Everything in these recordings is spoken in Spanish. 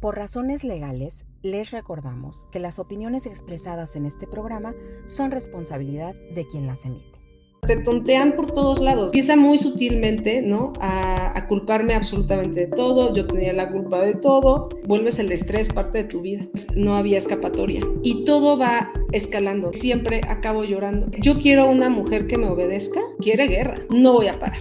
Por razones legales, les recordamos que las opiniones expresadas en este programa son responsabilidad de quien las emite. Te tontean por todos lados. Empieza muy sutilmente, ¿no? A culparme absolutamente de todo. Yo tenía la culpa de todo. Vuelves el estrés parte de tu vida. No había escapatoria. Y todo va escalando. Siempre acabo llorando. Yo quiero una mujer que me obedezca. Quiere guerra. No voy a parar.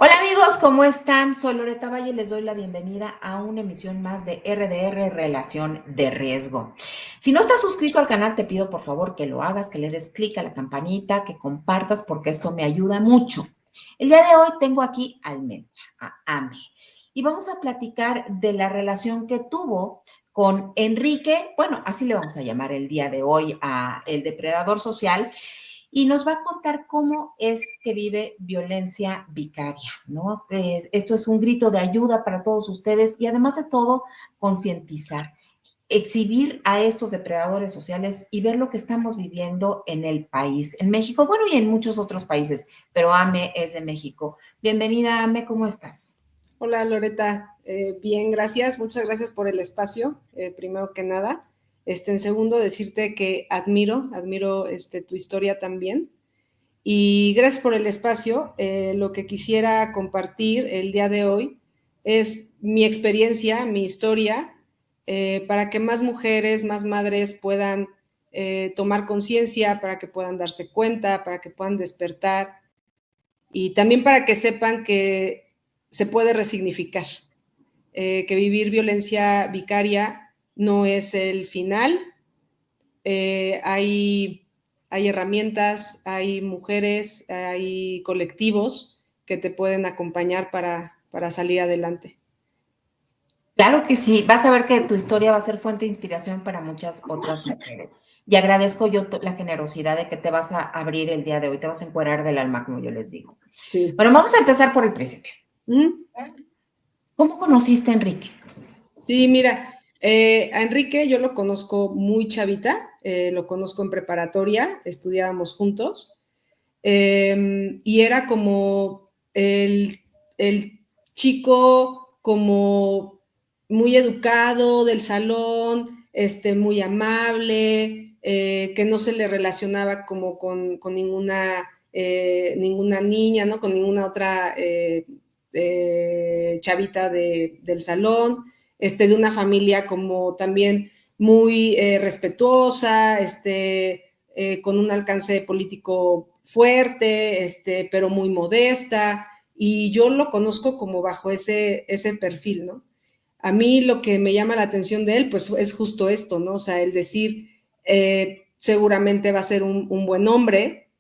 Hola amigos, ¿cómo están? Soy Loreta Valle y les doy la bienvenida a una emisión más de RDR Relación de Riesgo. Si no estás suscrito al canal, te pido por favor que lo hagas, que le des clic a la campanita, que compartas porque esto me ayuda mucho. El día de hoy tengo aquí a Almendra, a Ame, y vamos a platicar de la relación que tuvo con Enrique, bueno, así le vamos a llamar el día de hoy a el depredador social, y nos va a contar cómo es que vive violencia vicaria, ¿no? Esto es un grito de ayuda para todos ustedes y además de todo, concientizar, exhibir a estos depredadores sociales y ver lo que estamos viviendo en el país, en México, bueno, y en muchos otros países, pero Ame es de México. Bienvenida, Ame, ¿cómo estás? Hola Loreta, bien, gracias. Muchas gracias por el espacio, primero que nada. En segundo, decirte que admiro tu historia también. Y gracias por el espacio. Lo que quisiera compartir el día de hoy es mi experiencia, mi historia, para que más mujeres, más madres puedan tomar conciencia, para que puedan darse cuenta, para que puedan despertar y también para que sepan que se puede resignificar, que vivir violencia vicaria no es el final. Hay herramientas, hay mujeres, hay colectivos que te pueden acompañar para salir adelante. Claro que sí, vas a ver que tu historia va a ser fuente de inspiración para muchas otras mujeres. Y agradezco yo la generosidad de que te vas a abrir el día de hoy, te vas a encuerar del alma, como yo les digo. Sí. Bueno, vamos a empezar por el principio. ¿Cómo conociste a Enrique? Sí, mira, a Enrique yo lo conozco muy chavita, lo conozco en preparatoria, estudiábamos juntos, y era como el chico como muy educado del salón, muy amable, que no se le relacionaba como con ninguna niña, ¿no? Con ninguna otra chavita del salón, de una familia como también muy respetuosa, con un alcance político fuerte, pero muy modesta, y yo lo conozco como bajo ese perfil, ¿no? A mí lo que me llama la atención de él, pues es justo esto, ¿no? O sea, el decir, seguramente va a ser un buen hombre,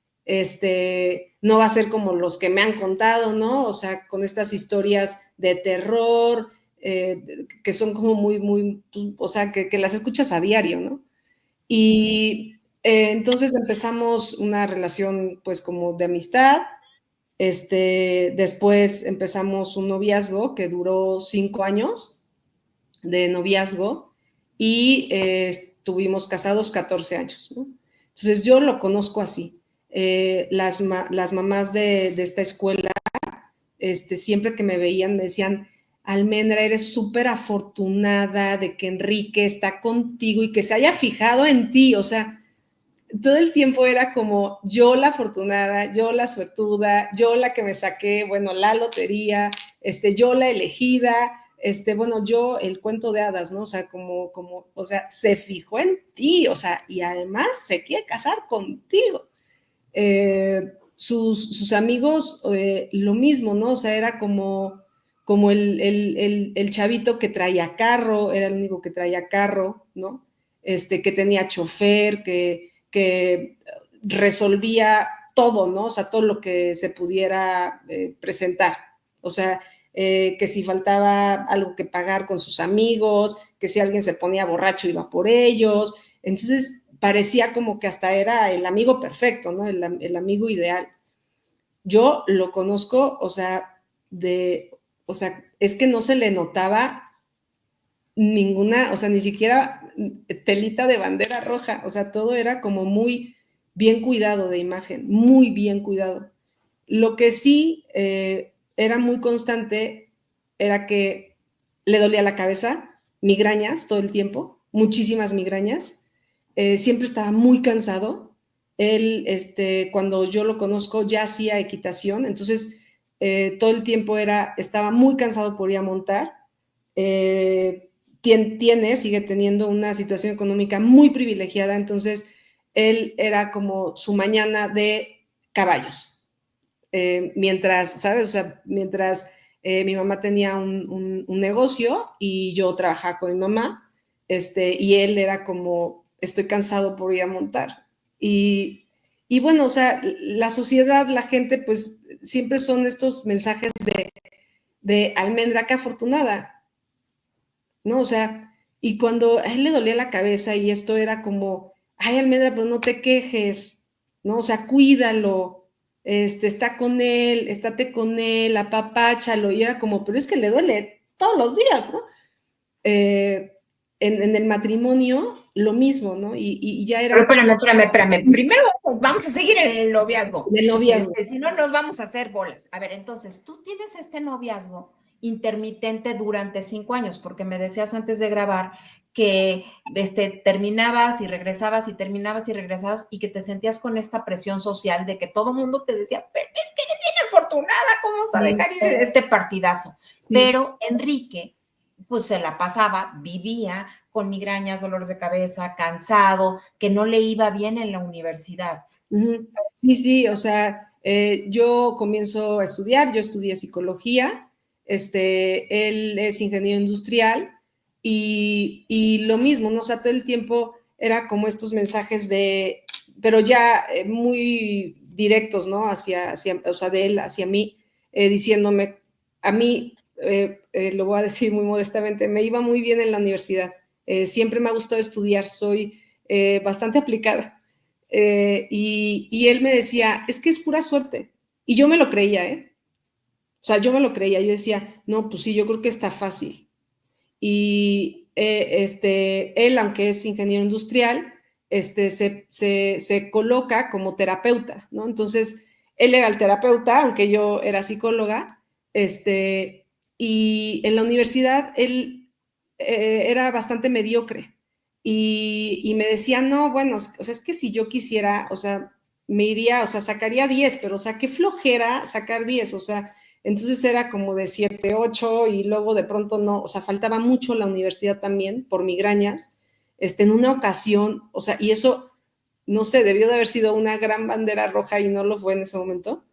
no va a ser como los que me han contado, ¿no? O sea, con estas historias de terror, que son como muy, o sea, que las escuchas a diario, ¿no? Y entonces empezamos una relación pues como de amistad, después empezamos un noviazgo que duró 5 años de noviazgo y estuvimos casados 14 años, ¿no? Entonces yo lo conozco así. Las mamás de esta escuela, siempre que me veían me decían, Almendra, eres súper afortunada de que Enrique está contigo y que se haya fijado en ti, o sea, todo el tiempo era como yo la afortunada, yo la suertuda, yo la que me saqué, bueno, la lotería, yo la elegida, bueno, yo el cuento de hadas, ¿no? O sea, o sea, se fijó en ti, o sea, y además se quiere casar contigo. Sus amigos, lo mismo, ¿no? O sea, era como el chavito que traía carro, era el único que traía carro, ¿no? Que tenía chofer, que resolvía todo, ¿no? O sea, todo lo que se pudiera presentar. O sea, que si faltaba algo que pagar con sus amigos, que si alguien se ponía borracho iba por ellos. Entonces parecía como que hasta era el amigo perfecto, ¿no? El amigo ideal. Yo lo conozco, o sea, es que no se le notaba ninguna, o sea, ni siquiera telita de bandera roja, o sea, todo era como muy bien cuidado de imagen, muy bien cuidado. Lo que sí era muy constante era que le dolía la cabeza, migrañas todo el tiempo, muchísimas migrañas, siempre estaba muy cansado. Él, cuando yo lo conozco, ya hacía equitación, entonces todo el tiempo estaba muy cansado por ir a montar. Sigue teniendo una situación económica muy privilegiada, entonces él era como su mañana de caballos. Mientras, ¿sabes? O sea, mientras mi mamá tenía un negocio y yo trabajaba con mi mamá, y él era como, estoy cansado por ir a montar. Y bueno, o sea, la sociedad, la gente, pues siempre son estos mensajes de almendra, qué afortunada, ¿no? O sea, y cuando a él le dolía la cabeza y esto era como, ay, almendra, pero no te quejes, ¿no? O sea, cuídalo, está con él, estate con él, apapáchalo, y era como, pero es que le duele todos los días, ¿no? En el matrimonio, lo mismo, ¿no? Y ya era... Pero espérame. Primero vamos a seguir en el noviazgo. En el noviazgo. Si no, nos vamos a hacer bolas. A ver, entonces, tú tienes este noviazgo intermitente durante 5 años, porque me decías antes de grabar que terminabas y regresabas y terminabas y regresabas y que te sentías con esta presión social de que todo el mundo te decía, pero es que eres bien afortunada, ¿cómo vas a dejar ir este partidazo? Sí. Pero Enrique, pues se la pasaba, vivía con migrañas, dolores de cabeza, cansado, que no le iba bien en la universidad. Sí, o sea, yo comienzo a estudiar, yo estudié psicología, él es ingeniero industrial y lo mismo, ¿no? O sea, todo el tiempo era como estos mensajes pero ya muy directos, ¿no? O sea, de él hacia mí, diciéndome, a mí, lo voy a decir muy modestamente, me iba muy bien en la universidad, siempre me ha gustado estudiar, soy bastante aplicada. Y él me decía, es que es pura suerte. Y yo me lo creía, ¿eh? O sea, yo me lo creía. Yo decía, no, pues sí, yo creo que está fácil. Y él, aunque es ingeniero industrial, se coloca como terapeuta, ¿no? Entonces, él era el terapeuta, aunque yo era psicóloga, y en la universidad él era bastante mediocre. Y me decía, no, bueno, o sea, es que si yo quisiera, o sea, me iría, o sea, sacaría 10, pero, o sea, qué flojera sacar 10, o sea, entonces era como de 7, 8 y luego de pronto no, o sea, faltaba mucho la universidad también por migrañas, en una ocasión, o sea, y eso, no sé, debió de haber sido una gran bandera roja y no lo fue en ese momento,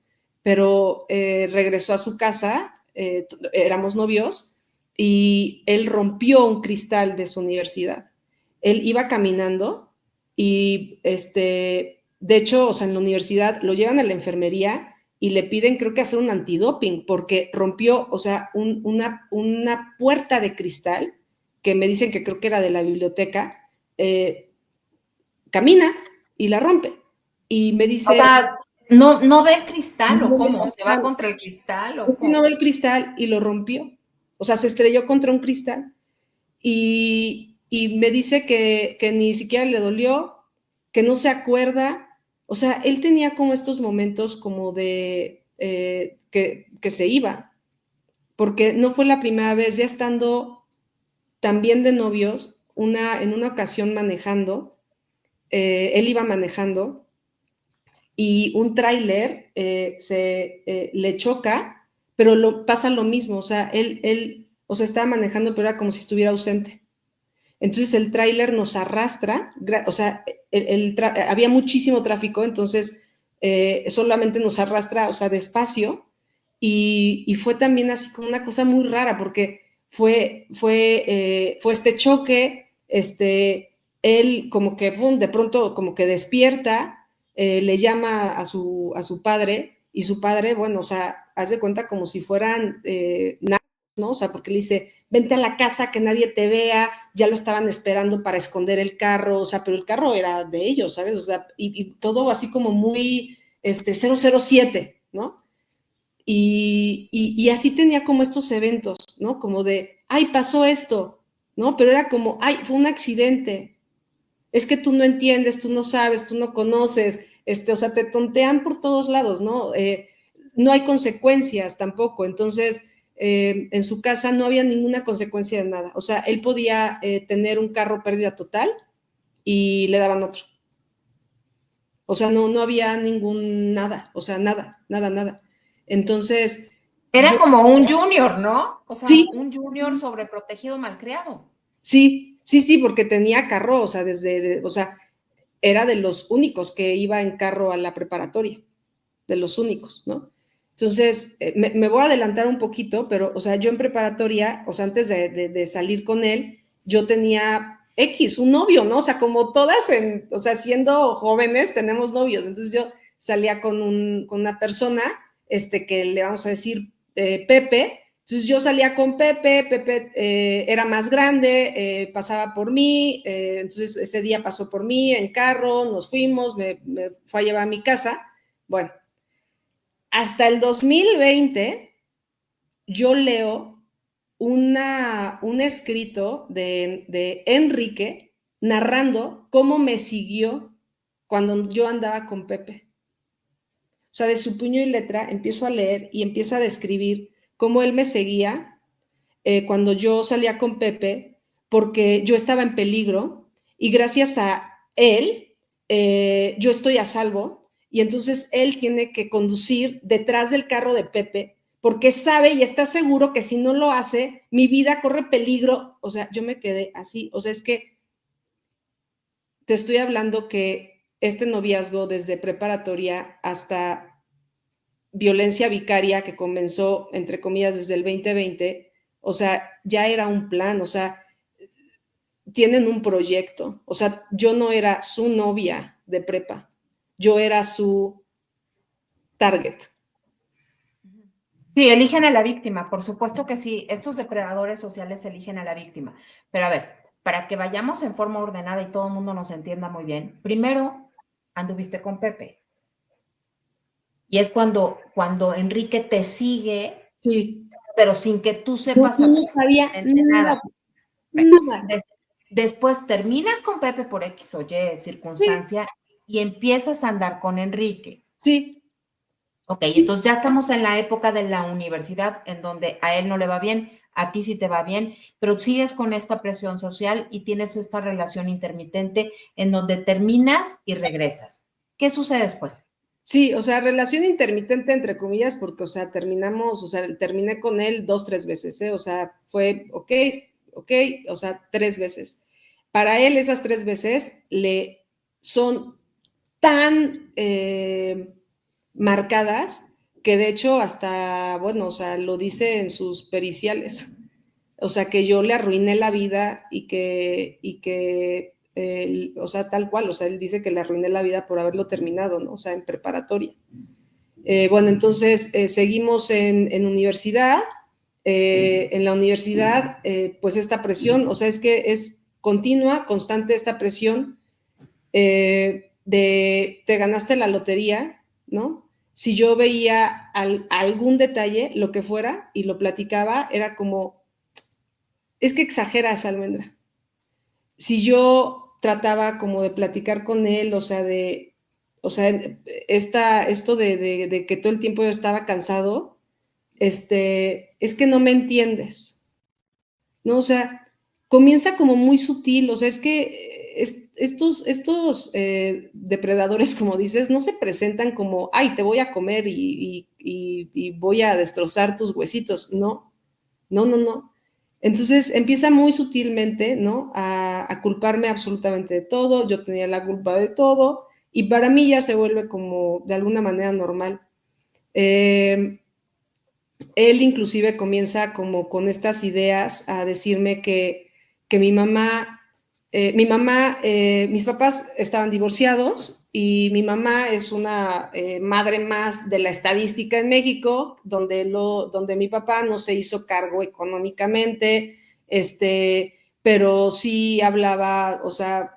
pero regresó a su casa, éramos novios, y él rompió un cristal de su universidad. Él iba caminando y, de hecho, o sea, en la universidad lo llevan a la enfermería y le piden, creo que hacer un antidoping, porque rompió, o sea, una puerta de cristal, que me dicen que creo que era de la biblioteca, camina y la rompe. Y me dice... O sea, no ve el cristal, ¿o cómo? ¿Se va contra el cristal? Es que no ve el cristal y lo rompió. O sea, se estrelló contra un cristal. Y me dice que ni siquiera le dolió, que no se acuerda. O sea, él tenía como estos momentos como de que se iba, porque no fue la primera vez, ya estando también de novios, en una ocasión manejando, él iba manejando y un tráiler le choca, pero pasa lo mismo, o sea, él estaba manejando, pero era como si estuviera ausente. Entonces el tráiler nos arrastra, o sea, había muchísimo tráfico, entonces solamente nos arrastra, o sea, despacio, y fue también así como una cosa muy rara, porque fue este choque, él como que, de pronto como que despierta, le llama a su padre, y su padre, bueno, o sea, haz de cuenta como si fueran ¿no? O sea, porque le dice, vente a la casa, que nadie te vea, ya lo estaban esperando para esconder el carro, o sea, pero el carro era de ellos, ¿sabes? O sea, y todo así como muy 007, ¿no? Y así tenía como estos eventos, ¿no? Como de, ay, pasó esto, ¿no? Pero era como, ay, fue un accidente, es que tú no entiendes, tú no sabes, tú no conoces, o sea, te tontean por todos lados, ¿no? no hay consecuencias tampoco, entonces en su casa no había ninguna consecuencia de nada, o sea, él podía tener un carro pérdida total y le daban otro. O sea, no había ningún nada, o sea, nada. Entonces, Era como un junior, ¿no? O sea, sí, un junior sobreprotegido, malcriado. sí, porque tenía carro, o sea, o sea, era de los únicos que iba en carro a la preparatoria, de los únicos, ¿no? Entonces, me voy a adelantar un poquito, pero, o sea, yo en preparatoria, o sea, antes de salir con él, yo tenía un novio, ¿no? O sea, como todas, o sea, siendo jóvenes, tenemos novios. Entonces yo salía con una persona, que le vamos a decir Pepe. Entonces yo salía con Pepe era más grande, pasaba por mí, entonces ese día pasó por mí en carro, nos fuimos, me fue a llevar a mi casa. Bueno, hasta el 2020 yo leo un escrito de Enrique narrando cómo me siguió cuando yo andaba con Pepe. O sea, de su puño y letra empiezo a leer y empieza a describir cómo él me seguía cuando yo salía con Pepe, porque yo estaba en peligro y gracias a él yo estoy a salvo y entonces él tiene que conducir detrás del carro de Pepe porque sabe y está seguro que si no lo hace, mi vida corre peligro. O sea, yo me quedé así. O sea, es que te estoy hablando que este noviazgo desde preparatoria hasta violencia vicaria que comenzó, entre comillas, desde el 2020, o sea, ya era un plan, o sea, tienen un proyecto. O sea, yo no era su novia de prepa, yo era su target. Sí, eligen a la víctima, por supuesto que sí. Estos depredadores sociales eligen a la víctima. Pero a ver, para que vayamos en forma ordenada y todo el mundo nos entienda muy bien, primero anduviste con Pepe. Y es cuando Enrique te sigue, Sí. pero sin que tú No, sepas yo no sabía absolutamente nada. nada. Después terminas con Pepe por X o Y circunstancia y empiezas a andar con Enrique. Sí. Ok, entonces ya estamos en la época de la universidad en donde a él no le va bien, a ti sí te va bien, pero sigues con esta presión social y tienes esta relación intermitente en donde terminas y regresas. ¿Qué sucede después? Sí, o sea, relación intermitente entre comillas, porque, o sea, terminé con él 2, 3 veces, ¿eh? O sea, fue ok, o sea, 3 veces. Para él esas 3 veces le son tan marcadas que de hecho hasta, bueno, o sea, lo dice en sus periciales. O sea, que yo le arruiné la vida o sea, tal cual, o sea, él dice que le arruiné la vida por haberlo terminado, ¿no? O sea, en preparatoria. Bueno, entonces seguimos en universidad. En la universidad, pues esta presión, o sea, es que es continua, constante esta presión de te ganaste la lotería, ¿no? Si yo veía algún detalle, lo que fuera, y lo platicaba, era como, es que exageras, Almendra. Si yo trataba como de platicar con él, o sea, esto de que todo el tiempo yo estaba cansado, es que no me entiendes, ¿no? O sea, comienza como muy sutil, o sea, es que estos depredadores, como dices, no se presentan como, ay, te voy a comer y voy a destrozar tus huesitos, no. Entonces empieza muy sutilmente, ¿no? A culparme absolutamente de todo, yo tenía la culpa de todo, y para mí ya se vuelve como de alguna manera normal. Él inclusive comienza como con estas ideas a decirme que mis papás estaban divorciados y mi mamá es una madre más de la estadística en México, donde mi papá no se hizo cargo económicamente, pero sí hablaba, o sea,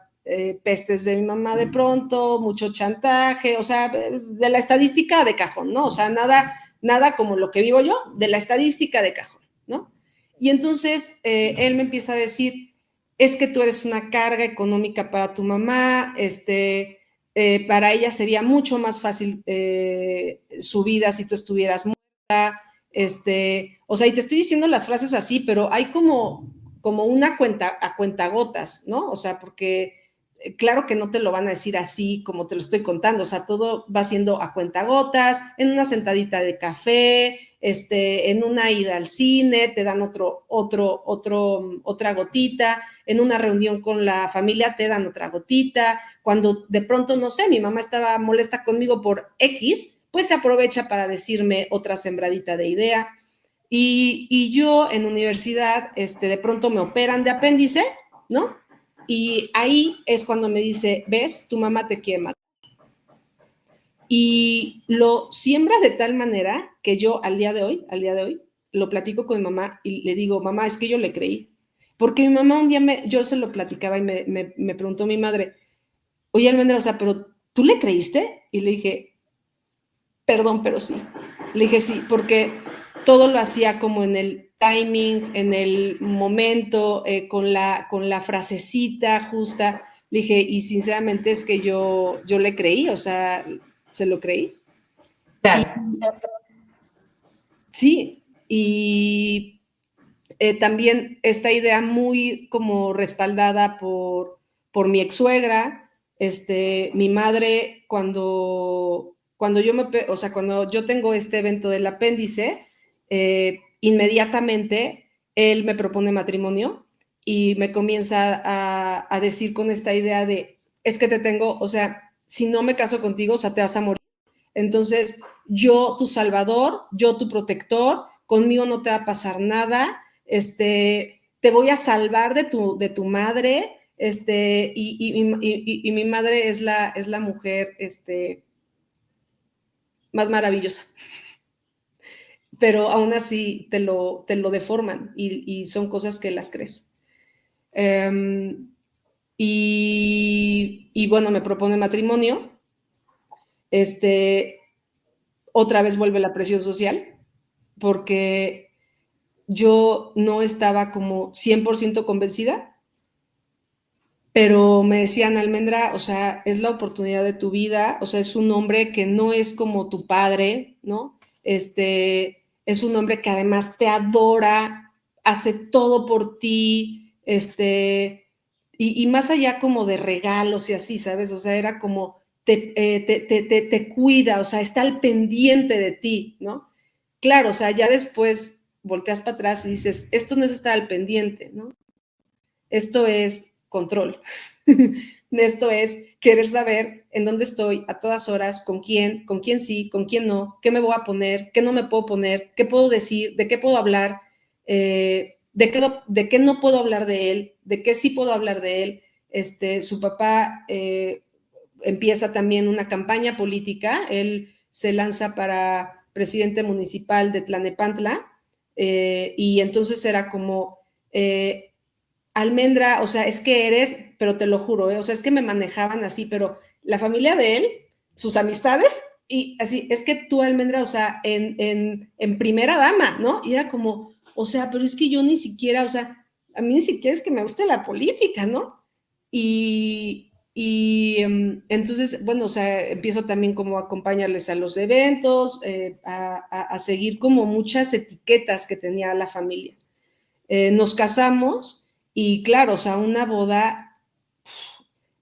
pestes de mi mamá de pronto, mucho chantaje, o sea, de la estadística de cajón, ¿no? O sea, nada como lo que vivo yo, de la estadística de cajón, ¿no? Y entonces él me empieza a decir, es que tú eres una carga económica para tu mamá, para ella sería mucho más fácil su vida si tú estuvieras muerta, o sea, y te estoy diciendo las frases así, pero hay como una a cuentagotas, ¿no? O sea, porque claro que no te lo van a decir así como te lo estoy contando, o sea, todo va siendo a cuentagotas, en una sentadita de café, en una ida al cine, te dan otra gotita, en una reunión con la familia te dan otra gotita, cuando de pronto, no sé, mi mamá estaba molesta conmigo por X, pues se aprovecha para decirme otra sembradita de idea. Y yo en universidad, de pronto me operan de apéndice, ¿no? Y ahí es cuando me dice, ves, tu mamá te quiere matar. Y lo siembra de tal manera que yo al día de hoy, lo platico con mi mamá y le digo, mamá, es que yo le creí. Porque mi mamá un día, yo se lo platicaba y me preguntó mi madre, oye, Almendra, o sea, pero ¿tú le creíste? Y le dije, perdón, pero sí. Le dije sí, porque todo lo hacía como en el timing, en el momento, con la frasecita justa. Le dije, y sinceramente es que yo le creí, o sea, se lo creí. Claro. Sí, y también esta idea muy como respaldada por mi ex-suegra, mi madre, cuando yo tengo este evento del apéndice, inmediatamente él me propone matrimonio y me comienza a decir con esta idea de, es que te tengo, o sea, si no me caso contigo, o sea, te vas a morir. Entonces, yo tu salvador, yo tu protector, conmigo no te va a pasar nada, te voy a salvar de tu madre, y mi madre es la mujer, más maravillosa. Pero aún así te lo deforman y son cosas que las crees. Y bueno, me propone matrimonio. Otra vez vuelve la presión social, porque yo no estaba como 100% convencida, pero me decían, Almendra, o sea, es la oportunidad de tu vida, o sea, es un hombre que no es como tu padre, ¿no? Es un hombre que además te adora, hace todo por ti, y más allá como de regalos y así, ¿sabes? O sea, era como, te cuida, o sea, está al pendiente de ti, ¿no? Claro, o sea, ya después volteas para atrás y dices, esto no es estar al pendiente, ¿no? Esto es control. Esto es querer saber en dónde estoy a todas horas, con quién sí, con quién no, qué me voy a poner, qué no me puedo poner, qué puedo decir, de qué puedo hablar, de qué no puedo hablar de él, de qué sí puedo hablar de él. Su papá empieza también una campaña política, él se lanza para presidente municipal de Tlanepantla, y entonces era como, Almendra, o sea, es que eres, pero te lo juro, o sea, es que me manejaban así, pero la familia de él, sus amistades, y así, es que tú, Almendra, o sea, en primera dama, ¿no? Y era como, o sea, pero es que yo ni siquiera, o sea, a mí ni siquiera es que me guste la política, ¿no? Y entonces, bueno, o sea, empiezo también como a acompañarles a los eventos, a seguir como muchas etiquetas que tenía la familia. Nos casamos y claro, o sea, una boda,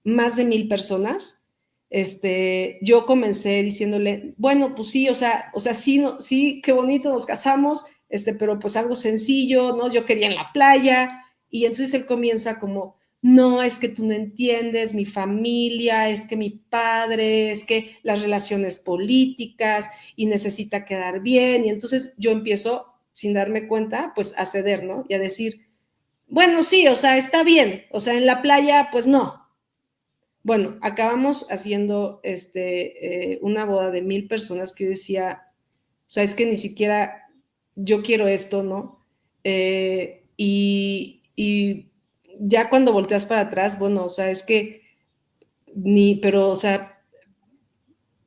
más de 1,000 personas. Yo comencé diciéndole, bueno, pues sí, o sea, sí, no, sí, qué bonito, nos casamos, pero pues algo sencillo, ¿no? Yo quería en la playa, y entonces él comienza como, no, es que tú no entiendes mi familia, es que mi padre, es que las relaciones políticas, y necesita quedar bien, y entonces yo empiezo, sin darme cuenta, pues a ceder, ¿no? Y a decir, bueno, sí, o sea, está bien, o sea, en la playa, pues no. Bueno, acabamos haciendo una boda de 1,000 personas que yo decía, o sea, es que ni siquiera yo quiero esto, ¿no? Y ya cuando volteas para atrás, bueno, o sea, es que pero, o sea,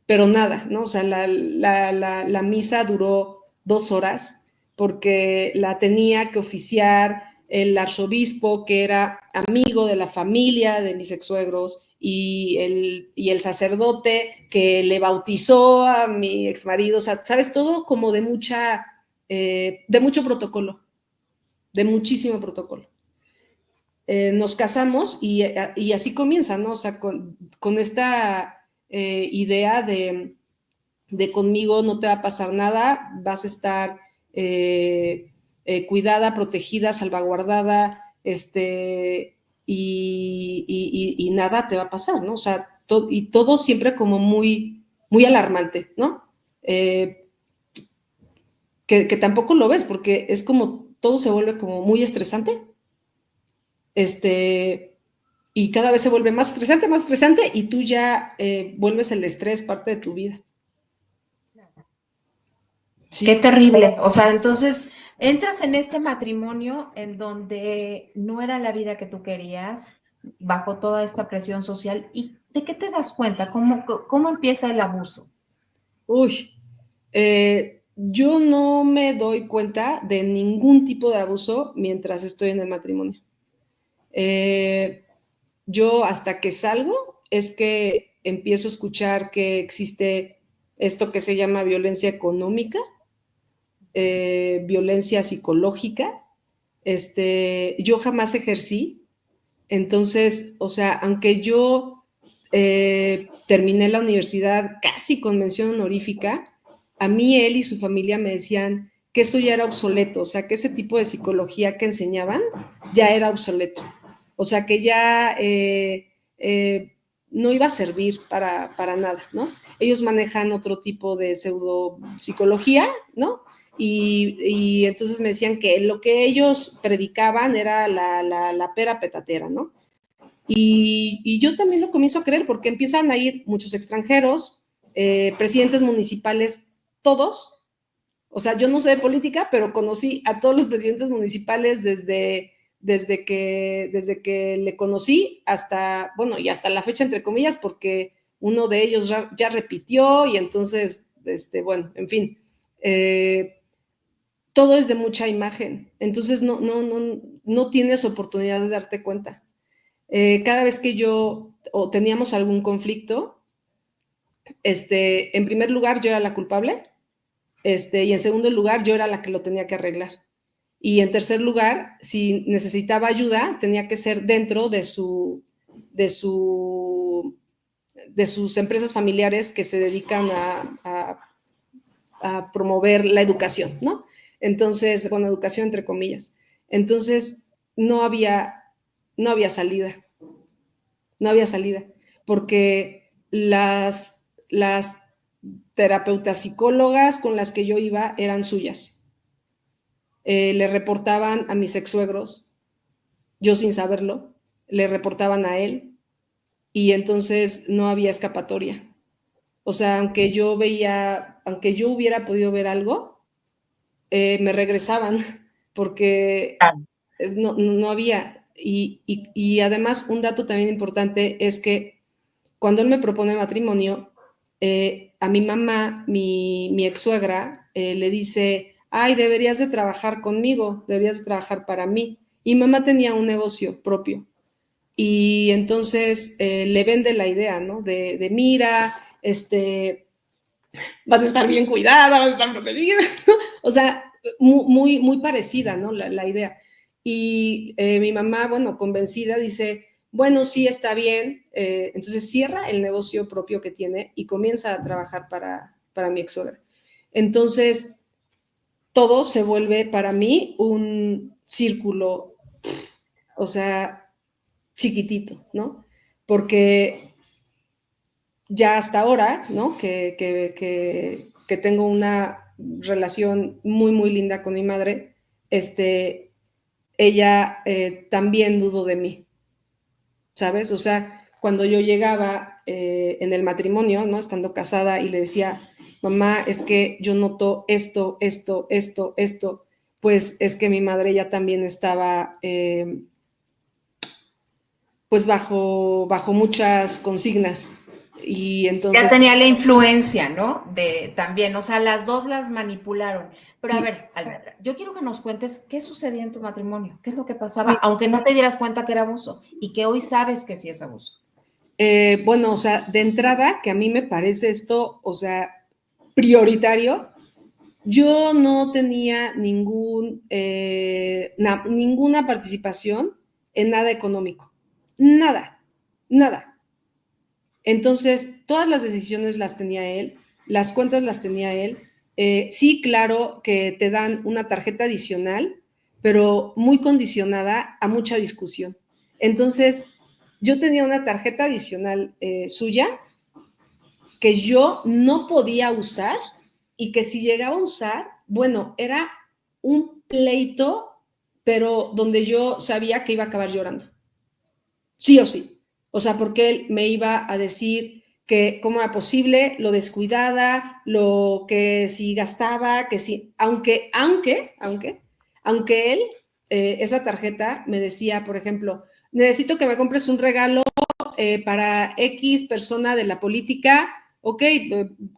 pero nada, ¿no? O sea, la misa duró 2 horas porque la tenía que oficiar el arzobispo, que era amigo de la familia de mis ex-suegros, y el sacerdote que le bautizó a mi exmarido, o sea, sabes, todo como de mucho protocolo, de muchísimo protocolo. Nos casamos y así comienza, ¿no? O sea, con esta idea de conmigo no te va a pasar nada, vas a estar cuidada, protegida, salvaguardada, y nada te va a pasar, ¿no? O sea, y todo siempre como muy, muy alarmante, ¿no? Que tampoco lo ves, porque es como todo se vuelve como muy estresante, y cada vez se vuelve más estresante, y tú ya vuelves el estrés parte de tu vida. Sí. Qué terrible. O sea, entonces entras en este matrimonio en donde no era la vida que tú querías, bajo toda esta presión social. ¿Y de qué te das cuenta? ¿Cómo empieza el abuso? Uy, yo no me doy cuenta de ningún tipo de abuso mientras estoy en el matrimonio. Yo hasta que salgo es que empiezo a escuchar que existe esto que se llama violencia económica, violencia psicológica. Yo jamás ejercí, entonces, o sea, aunque yo terminé la universidad casi con mención honorífica, a mí él y su familia me decían que eso ya era obsoleto, o sea, que ese tipo de psicología que enseñaban ya era obsoleto, o sea, que ya no iba a servir para nada, ¿no? Ellos manejan otro tipo de pseudo psicología, ¿no? Y entonces me decían que lo que ellos predicaban era la pera petatera, ¿no? Y yo también lo comienzo a creer porque empiezan a ir muchos extranjeros, presidentes municipales, todos. O sea, yo no sé de política, pero conocí a todos los presidentes municipales desde que le conocí hasta, bueno, y hasta la fecha, entre comillas, porque uno de ellos ya repitió y entonces, bueno, en fin. Todo es de mucha imagen, entonces no tienes oportunidad de darte cuenta. Cada vez que teníamos algún conflicto, en primer lugar yo era la culpable, y en segundo lugar yo era la que lo tenía que arreglar. Y en tercer lugar, si necesitaba ayuda, tenía que ser dentro de sus empresas familiares que se dedican a promover la educación, ¿no? Entonces, bueno, educación entre comillas. Entonces, no había salida. No había salida, porque las terapeutas psicólogas con las que yo iba eran suyas. Le reportaban a mis ex-suegros, yo sin saberlo, le reportaban a él, y entonces no había escapatoria. O sea, aunque yo hubiera podido ver algo, me regresaban, porque no había. Y además, un dato también importante es que cuando él me propone matrimonio, a mi mamá, mi ex-suegra, le dice, ay, deberías de trabajar conmigo, deberías de trabajar para mí. Y mamá tenía un negocio propio. Y entonces le vende la idea, ¿no? De mira, vas a estar bien cuidada, vas a estar protegida. O sea, muy, muy parecida, ¿no? La idea. Y mi mamá, bueno, convencida, dice, bueno, sí, está bien. Entonces cierra el negocio propio que tiene y comienza a trabajar para mi ex-suegra. Entonces, todo se vuelve para mí un círculo, o sea, chiquitito, ¿no? Porque ya hasta ahora, ¿no? Que tengo una relación muy, muy linda con mi madre, ella también dudó de mí, ¿sabes? O sea, cuando yo llegaba en el matrimonio, ¿no? Estando casada, y le decía, mamá, es que yo noto esto, pues es que mi madre ya también estaba pues bajo muchas consignas. Y entonces... Ya tenía la influencia, ¿no? De también, o sea, las dos las manipularon. Pero a ver, Almendra, yo quiero que nos cuentes qué sucedía en tu matrimonio, qué es lo que pasaba, aunque no te dieras cuenta que era abuso y que hoy sabes que sí es abuso. Bueno, o sea, de entrada, que a mí me parece esto, o sea, prioritario, yo no tenía ninguna participación en nada económico. Nada, nada. Entonces, todas las decisiones las tenía él, las cuentas las tenía él. Sí, claro que te dan una tarjeta adicional, pero muy condicionada a mucha discusión. Entonces, yo tenía una tarjeta adicional suya que yo no podía usar y que si llegaba a usar, bueno, era un pleito, pero donde yo sabía que iba a acabar llorando. Sí o sí. O sea, porque él me iba a decir que cómo era posible, lo descuidada, lo que si gastaba, que si, aunque él, esa tarjeta me decía, por ejemplo, necesito que me compres un regalo para X persona de la política, ok,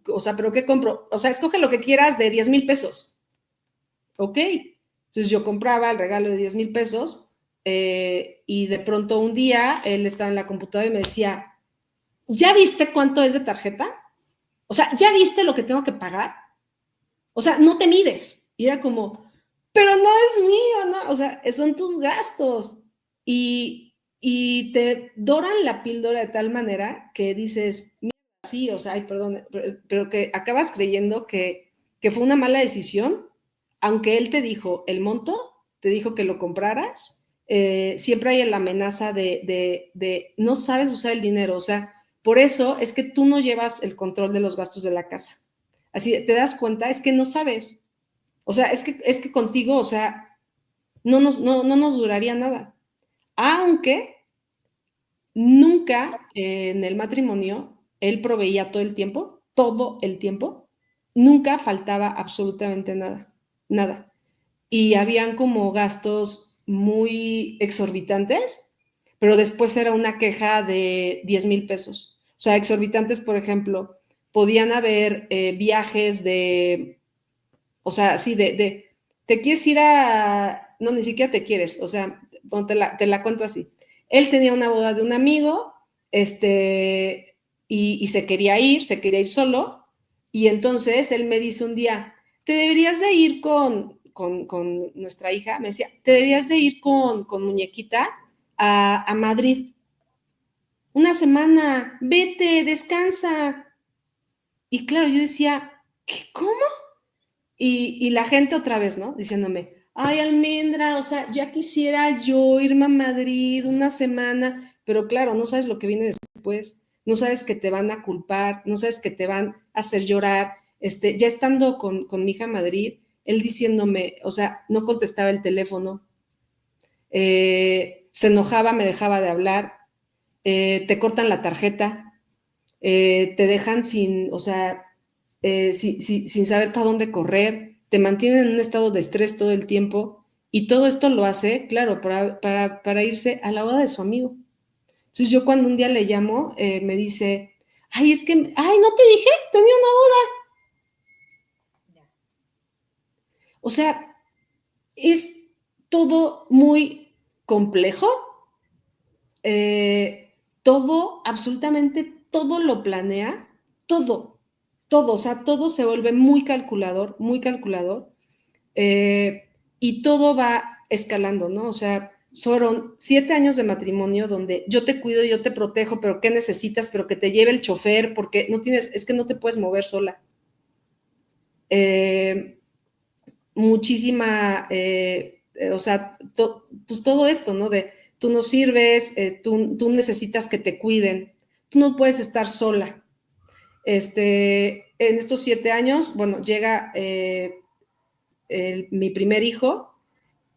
o sea, pero ¿qué compro? O sea, escoge lo que quieras de 10,000 pesos, ok. Entonces yo compraba el regalo de 10,000 pesos y de pronto un día él estaba en la computadora y me decía, ¿ya viste cuánto es de tarjeta? O sea, ¿ya viste lo que tengo que pagar? O sea, no te mides. Y era como, pero no es mío, ¿no? O sea, son tus gastos. Y te doran la píldora de tal manera que dices, mira, sí, o sea, ay, perdón, pero que acabas creyendo que fue una mala decisión, aunque él te dijo el monto, te dijo que lo compraras, siempre hay la amenaza de no sabes usar el dinero, o sea, por eso es que tú no llevas el control de los gastos de la casa. Así te das cuenta, es que no sabes. O sea, es que contigo, o sea, no nos duraría nada. Aunque nunca en el matrimonio él proveía todo el tiempo, nunca faltaba absolutamente nada, nada. Y habían como gastos muy exorbitantes, pero después era una queja de 10,000 pesos. O sea, exorbitantes, por ejemplo, podían haber viajes de, o sea, sí, te quieres ir a, no, ni siquiera te quieres, o sea, te la cuento así. Él tenía una boda de un amigo, y se quería ir solo, y entonces él me dice un día, te deberías de ir con nuestra hija, me decía, te deberías de ir con Muñequita a Madrid. Una semana, vete, descansa. Y claro, yo decía, ¿qué, cómo? Y la gente otra vez, ¿no? Diciéndome, ay, Almendra, o sea, ya quisiera yo irme a Madrid una semana, pero claro, no sabes lo que viene después, no sabes que te van a culpar, no sabes que te van a hacer llorar. Ya estando con mi hija en Madrid, él diciéndome, o sea, no contestaba el teléfono, se enojaba, me dejaba de hablar, te cortan la tarjeta, te dejan sin, o sea, sin saber para dónde correr, te mantienen en un estado de estrés todo el tiempo y todo esto lo hace, claro, para irse a la boda de su amigo. Entonces yo cuando un día le llamo, me dice, ay, es que, ay, no te dije, tenía una boda. O sea, es todo muy complejo, todo, absolutamente todo lo planea, todo, o sea, todo se vuelve muy calculador, y todo va escalando, ¿no? O sea, fueron 7 años de matrimonio donde yo te cuido, yo te protejo, pero ¿qué necesitas? Pero que te lleve el chofer, porque es que no te puedes mover sola. Muchísima, o sea, pues todo esto, ¿no? De tú no sirves, tú necesitas que te cuiden, tú no puedes estar sola. En estos 7 años, bueno, llega mi primer hijo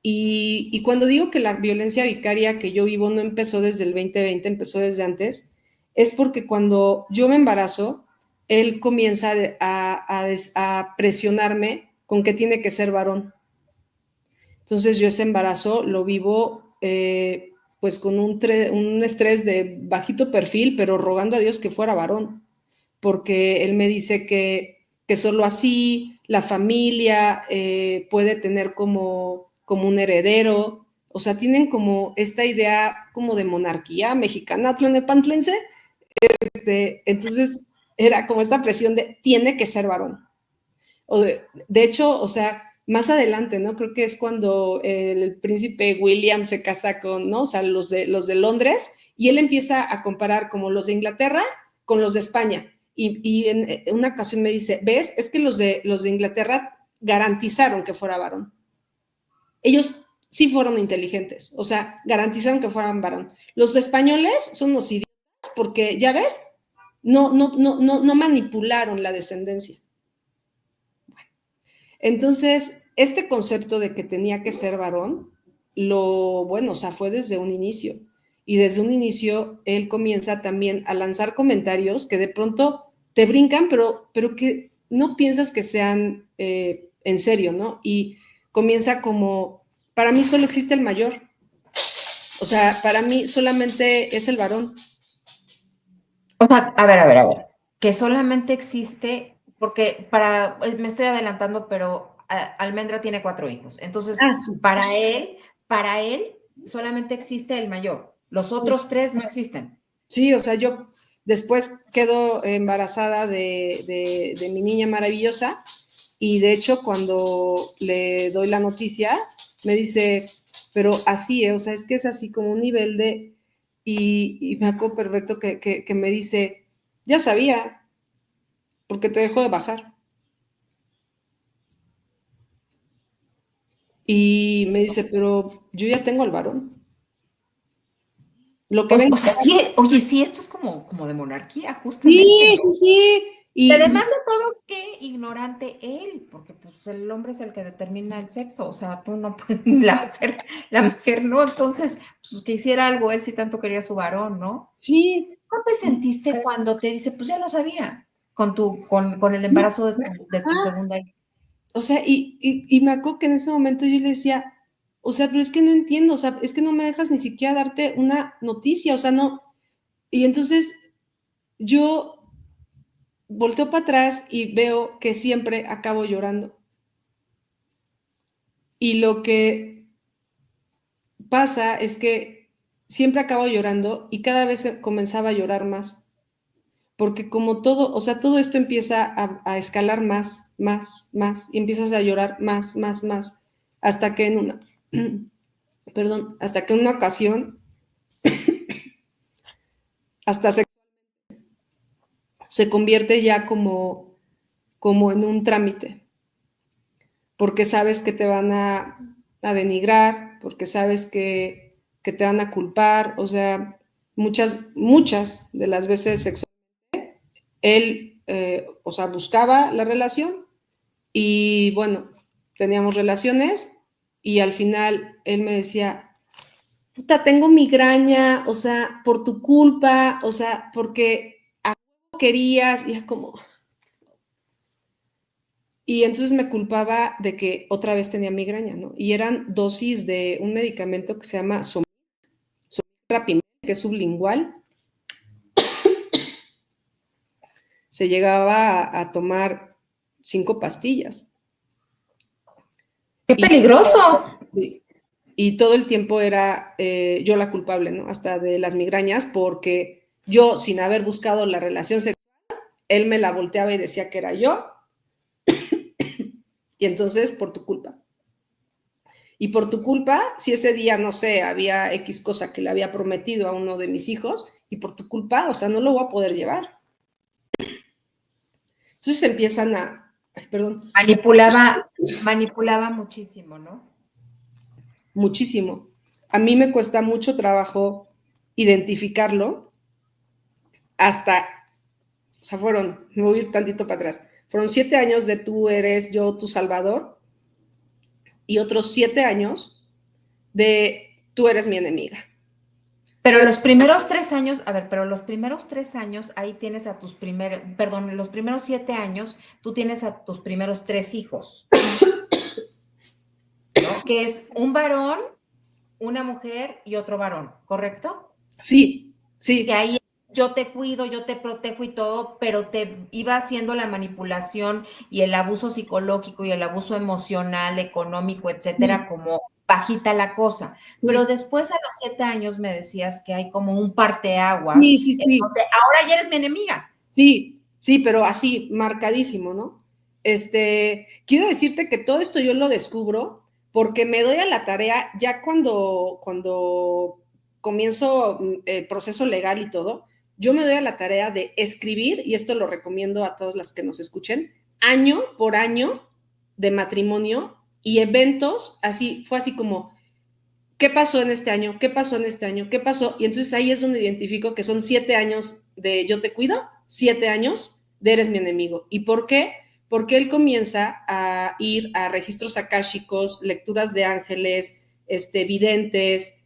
y cuando digo que la violencia vicaria que yo vivo no empezó desde el 2020, empezó desde antes, es porque cuando yo me embarazo, él comienza a presionarme con que tiene que ser varón. Entonces yo ese embarazo lo vivo pues con un estrés de bajito perfil, pero rogando a Dios que fuera varón, porque él me dice que solo así la familia puede tener como un heredero, o sea, tienen como esta idea como de monarquía mexicana tlanepantlense, Entonces era como esta presión de tiene que ser varón. De hecho, o sea, más adelante, ¿no? Creo que es cuando el príncipe William se casa con, ¿no? O sea, los de Londres, y él empieza a comparar como los de Inglaterra con los de España. Y en una ocasión me dice, ¿ves? Es que los de Inglaterra garantizaron que fuera varón. Ellos sí fueron inteligentes, o sea, garantizaron que fueran varón. Los españoles son unos idiotas porque, ya ves, no manipularon la descendencia. Bueno, entonces, este concepto de que tenía que ser varón, o sea, fue desde un inicio. Y desde un inicio, él comienza también a lanzar comentarios que de pronto te brincan, pero que no piensas que sean en serio, ¿no? Y comienza como, para mí solo existe el mayor. O sea, para mí solamente es el varón. O sea, a ver, que solamente existe, porque me estoy adelantando, pero Almendra tiene 4 hijos. Entonces, Sí. para él solamente existe el mayor. Los otros 3 no existen. Sí, o sea, yo después quedo embarazada de mi niña maravillosa, y de hecho cuando le doy la noticia me dice, pero así, o sea, es que es así como un nivel de, y me acuerdo perfecto que me dice, ya sabía, porque te dejó de bajar. Y me dice, pero yo ya tengo al varón. Lo que O sea, sí, oye, sí, esto es como de monarquía, justamente. Sí, sí, sí. Y además de todo, qué ignorante él, porque pues el hombre es el que determina el sexo, o sea, tú no puedes, la mujer no, entonces, pues que hiciera algo, él sí tanto quería su varón, ¿no? Sí. ¿Cómo te sentiste cuando te dice, pues ya lo sabía, con el embarazo de tu segunda hija? O sea, y me acuerdo que en ese momento yo le decía, o sea, pero es que no entiendo, o sea, es que no me dejas ni siquiera darte una noticia, o sea, no. Y entonces yo volteo para atrás y veo que siempre acabo llorando. Y lo que pasa es que siempre acabo llorando y cada vez comenzaba a llorar más. Porque como todo, o sea, todo esto empieza a escalar más, y empiezas a llorar más, hasta que en una, hasta que en una ocasión, hasta se convierte ya como en un trámite, porque sabes que te van a denigrar, porque sabes que te van a culpar, o sea, muchas de las veces sexualmente, él, o sea, buscaba la relación y bueno, teníamos relaciones y al final él me decía, puta, tengo migraña, o sea, por tu culpa, o sea, porque a querías, y es como... Y entonces me culpaba de que otra vez tenía migraña, ¿no? Y eran dosis de un medicamento que se llama Somipramil, que es sublingual. Se llegaba a tomar 5 pastillas. ¡Qué peligroso! Y todo el tiempo era yo la culpable, ¿no? Hasta de las migrañas, porque yo, sin haber buscado la relación sexual, él me la volteaba y decía que era yo. Y entonces, por tu culpa. Y por tu culpa, si ese día, no sé, había X cosa que le había prometido a uno de mis hijos, y por tu culpa, o sea, no lo voy a poder llevar. Entonces empiezan a... Ay, perdón. Manipulaba muchísimo, ¿no? Muchísimo. A mí me cuesta mucho trabajo identificarlo hasta, o sea, me voy a ir tantito para atrás, fueron 7 años de tú eres yo, tu salvador, y otros 7 años de tú eres mi enemiga. Pero los primeros 3 años, ahí tienes a tus los primeros 7 años, tú tienes a tus primeros 3 hijos, ¿no? Que es un varón, una mujer y otro varón, ¿correcto? Sí, sí. Que ahí yo te cuido, yo te protejo y todo, pero te iba haciendo la manipulación y el abuso psicológico y el abuso emocional, económico, etcétera, como bajita la cosa. Pero después a los 7 años me decías que hay como un parteaguas, Sí, sí, sí. donde ahora ya eres mi enemiga. Sí, sí, pero así, marcadísimo, ¿no? Quiero decirte que todo esto yo lo descubro porque me doy a la tarea ya cuando comienzo el proceso legal y todo, yo me doy a la tarea de escribir, y esto lo recomiendo a todas las que nos escuchen, año por año de matrimonio y eventos, así, fue así como, ¿qué pasó en este año? ¿Qué pasó en este año? ¿Qué pasó? Y entonces ahí es donde identifico que son 7 años de yo te cuido, 7 años de eres mi enemigo. ¿Y por qué? Porque él comienza a ir a registros akáshicos, lecturas de ángeles, videntes,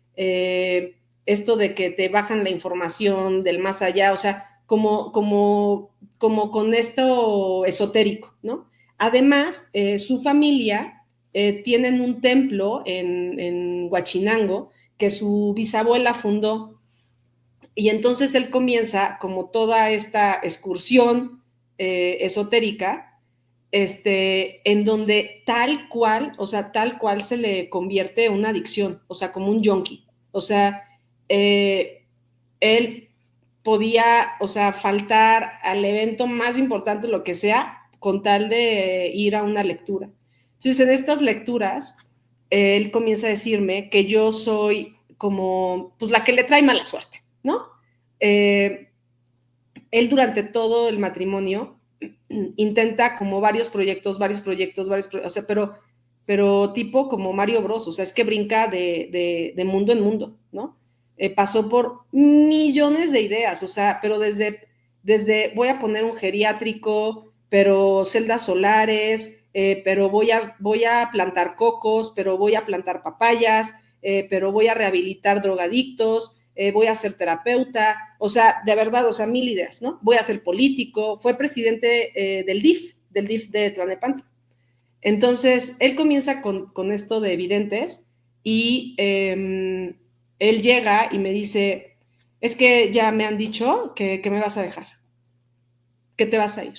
esto de que te bajan la información del más allá, o sea, como con esto esotérico, ¿no? Además, su familia tienen un templo en Huachinango que su bisabuela fundó, y entonces él comienza como toda esta excursión esotérica, en donde tal cual, o sea, tal cual se le convierte en una adicción, o sea, como un yonki. O sea, él podía, o sea, faltar al evento más importante, lo que sea, con tal de ir a una lectura. Entonces, en estas lecturas, él comienza a decirme que yo soy como, pues, la que le trae mala suerte, ¿no? Él durante todo el matrimonio intenta como varios proyectos, o sea, pero tipo como Mario Bros, o sea, es que brinca de mundo en mundo, ¿no? Pasó por millones de ideas, o sea, pero desde voy a poner un geriátrico, pero celdas solares, pero voy a plantar cocos, pero voy a plantar papayas, pero voy a rehabilitar drogadictos, voy a ser terapeuta, o sea, de verdad, o sea, mil ideas, ¿no? Voy a ser político, fue presidente del DIF de Tlalnepantla. Entonces, él comienza con esto de videntes y él llega y me dice, es que ya me han dicho que me vas a dejar, que te vas a ir.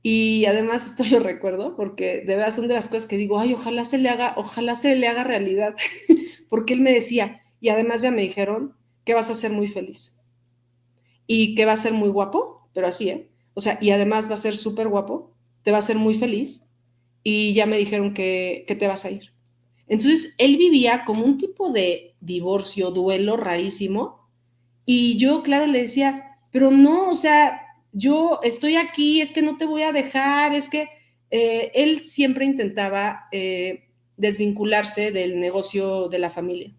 Y además esto lo recuerdo porque de verdad son de las cosas que digo, ay, ojalá se le haga realidad, porque él me decía, y además ya me dijeron que vas a ser muy feliz y que va a ser muy guapo, pero así, ¿eh? O sea, y además va a ser súper guapo, te va a ser muy feliz y ya me dijeron que te vas a ir. Entonces, él vivía como un tipo de divorcio, duelo rarísimo, y yo, claro, le decía, pero no, o sea, yo estoy aquí, es que no te voy a dejar, es que él siempre intentaba desvincularse del negocio de la familia.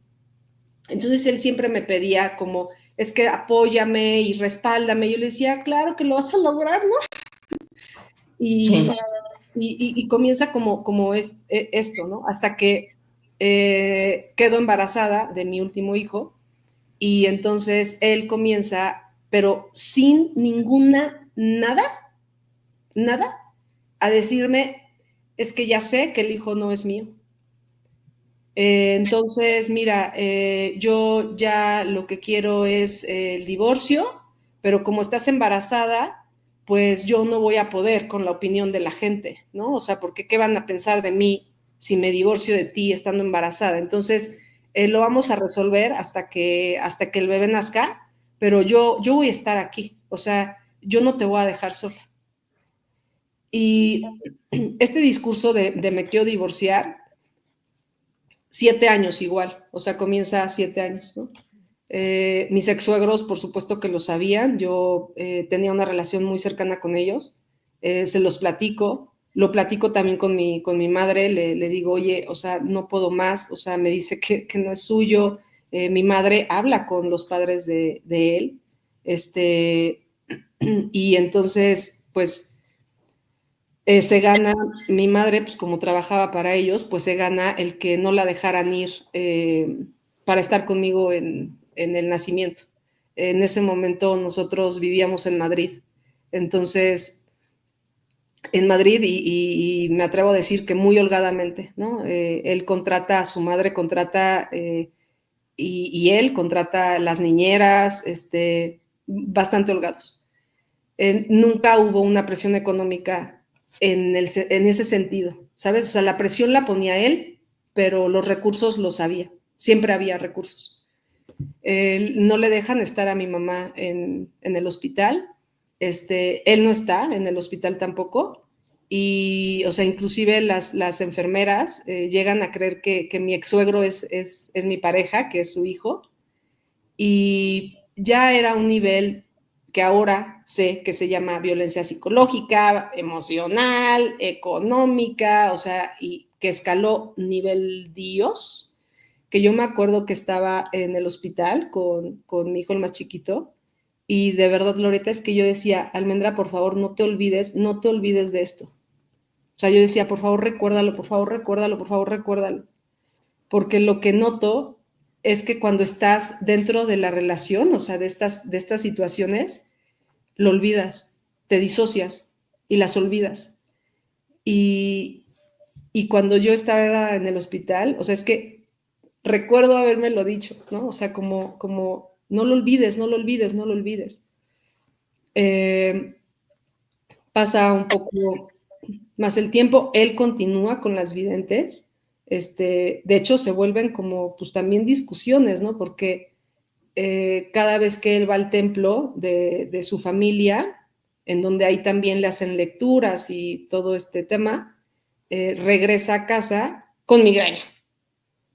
Entonces él siempre me pedía como, es que apóyame y respáldame. Yo le decía, claro que lo vas a lograr, ¿no? Y comienza como es esto, ¿no? Hasta que quedo embarazada de mi último hijo, y entonces él comienza, pero sin nada, a decirme, es que ya sé que el hijo no es mío. Entonces, mira, yo ya lo que quiero es el divorcio, pero como estás embarazada, pues yo no voy a poder con la opinión de la gente, ¿no? O sea, porque ¿qué van a pensar de mí si me divorcio de ti estando embarazada? Entonces, lo vamos a resolver hasta que el bebé nazca, pero yo voy a estar aquí, o sea, yo no te voy a dejar sola. Y este discurso de me quiero divorciar, 7 años igual, o sea, comienza a 7 años, ¿no? Mis ex suegros, por supuesto que lo sabían, yo tenía una relación muy cercana con ellos, se los platico, lo platico también con mi madre, le digo, oye, o sea, no puedo más, o sea, me dice que no es suyo, mi madre habla con los padres de él, y entonces, pues, se gana, mi madre, pues como trabajaba para ellos, pues se gana el que no la dejaran ir para estar conmigo en el nacimiento. En ese momento nosotros vivíamos en Madrid. Entonces, en Madrid, y me atrevo a decir que muy holgadamente, ¿no? Él contrata, a su madre contrata, y él contrata las niñeras, bastante holgados. Nunca hubo una presión económica en ese sentido, ¿sabes? O sea, la presión la ponía él pero los recursos los había, siempre había recursos. No le dejan estar a mi mamá en el hospital, él no está en el hospital tampoco, y, o sea, inclusive las enfermeras llegan a creer que mi ex suegro es mi pareja, que es su hijo, y ya era un nivel que ahora sé que se llama violencia psicológica, emocional, económica, o sea, y que escaló nivel Dios, que yo me acuerdo que estaba en el hospital con mi hijo el más chiquito, y de verdad, Loreta, es que yo decía, Almendra, por favor, no te olvides de esto. O sea, yo decía, por favor, recuérdalo, por favor, recuérdalo, por favor, recuérdalo. Porque lo que noto es que cuando estás dentro de la relación, o sea, de estas situaciones, lo olvidas, te disocias y las olvidas. Y cuando yo estaba en el hospital, o sea, es que recuerdo habérmelo dicho, ¿no? O sea, como no lo olvides, no lo olvides, no lo olvides. Pasa un poco más el tiempo, él continúa con las videntes, de hecho se vuelven como pues también discusiones, ¿no? Porque cada vez que él va al templo de su familia, en donde ahí también le hacen lecturas y todo este tema, regresa a casa con migraña,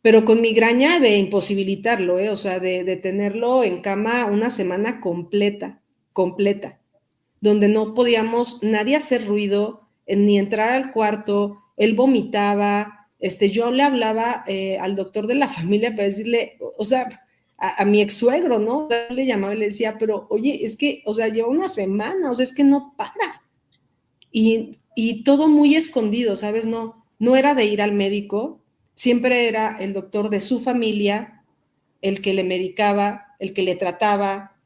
pero con migraña de imposibilitarlo, o sea, de tenerlo en cama una semana completa, donde no podíamos nadie hacer ruido, ni entrar al cuarto, él vomitaba, yo le hablaba al doctor de la familia para decirle, o sea, a mi ex suegro, ¿no? O sea, le llamaba y le decía, pero oye, es que, o sea, lleva una semana, o sea, es que no para. Y todo muy escondido, ¿sabes? No era de ir al médico, siempre era el doctor de su familia el que le medicaba, el que le trataba,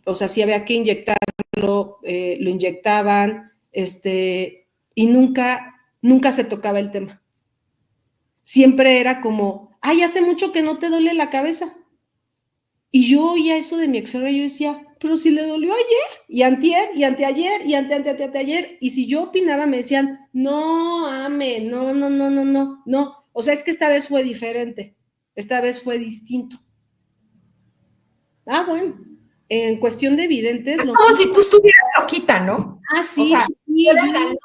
o sea, si había que inyectarlo, lo inyectaban, y nunca se tocaba el tema. Siempre era como, ay, hace mucho que no te duele la cabeza. Y yo oía eso de mi ex suegra y yo decía, pero si le dolió ayer, y antier, y anteayer, y anteayer, y si yo opinaba me decían, no, ame, no. O sea, es que esta vez fue diferente, esta vez fue distinto. Ah, bueno, en cuestión de evidentes... Es como si tú estuvieras loquita, ¿no? Ah, sí, o sea, sí, era la loca,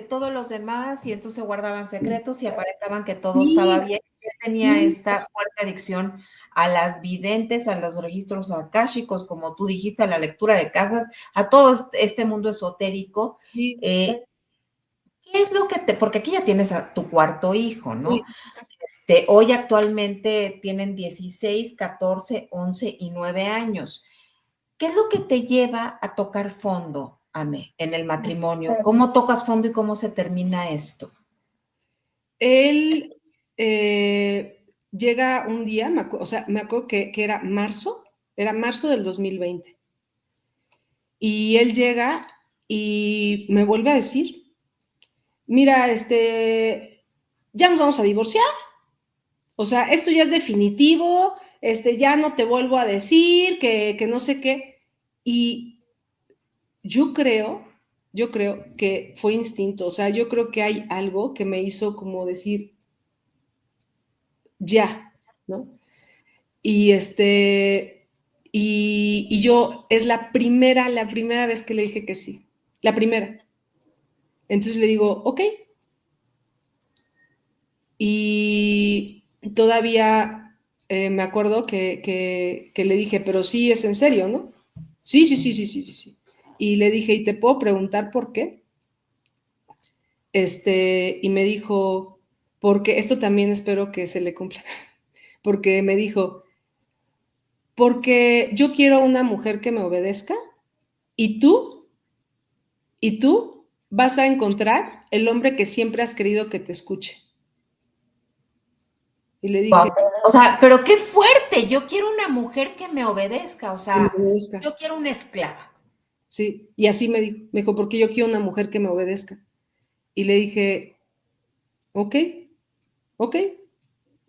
todos los demás, y entonces guardaban secretos y aparentaban que todo estaba bien. Él tenía esta fuerte adicción a las videntes, a los registros akáshicos, como tú dijiste, a la lectura de casas, a todo este mundo esotérico. Sí. ¿Qué es lo que porque aquí ya tienes a tu cuarto hijo, ¿no? Sí. Hoy actualmente tienen 16, 14, 11 y 9 años. ¿Qué es lo que te lleva a tocar fondo, Ame, en el matrimonio? ¿Cómo tocas fondo y cómo se termina esto? Él llega un día, me acuerdo que era marzo del 2020. Y él llega y me vuelve a decir, mira, ya nos vamos a divorciar. O sea, esto ya es definitivo, ya no te vuelvo a decir, que no sé qué. Y yo creo que fue instinto, o sea, yo creo que hay algo que me hizo como decir, ya, ¿no? Y y yo, es la primera vez que le dije que sí, la primera. Entonces le digo, ok. Y todavía me acuerdo que le dije, pero sí es en serio, ¿no? Sí. Y le dije, ¿y te puedo preguntar por qué? Y me dijo, porque esto también espero que se le cumpla, porque me dijo, porque yo quiero una mujer que me obedezca y tú vas a encontrar el hombre que siempre has querido que te escuche. Y le dije, o sea, pero qué fuerte, yo quiero una mujer que me obedezca, o sea, yo quiero una esclava. Sí, y así me dijo, porque yo quiero una mujer que me obedezca. Y le dije, ok,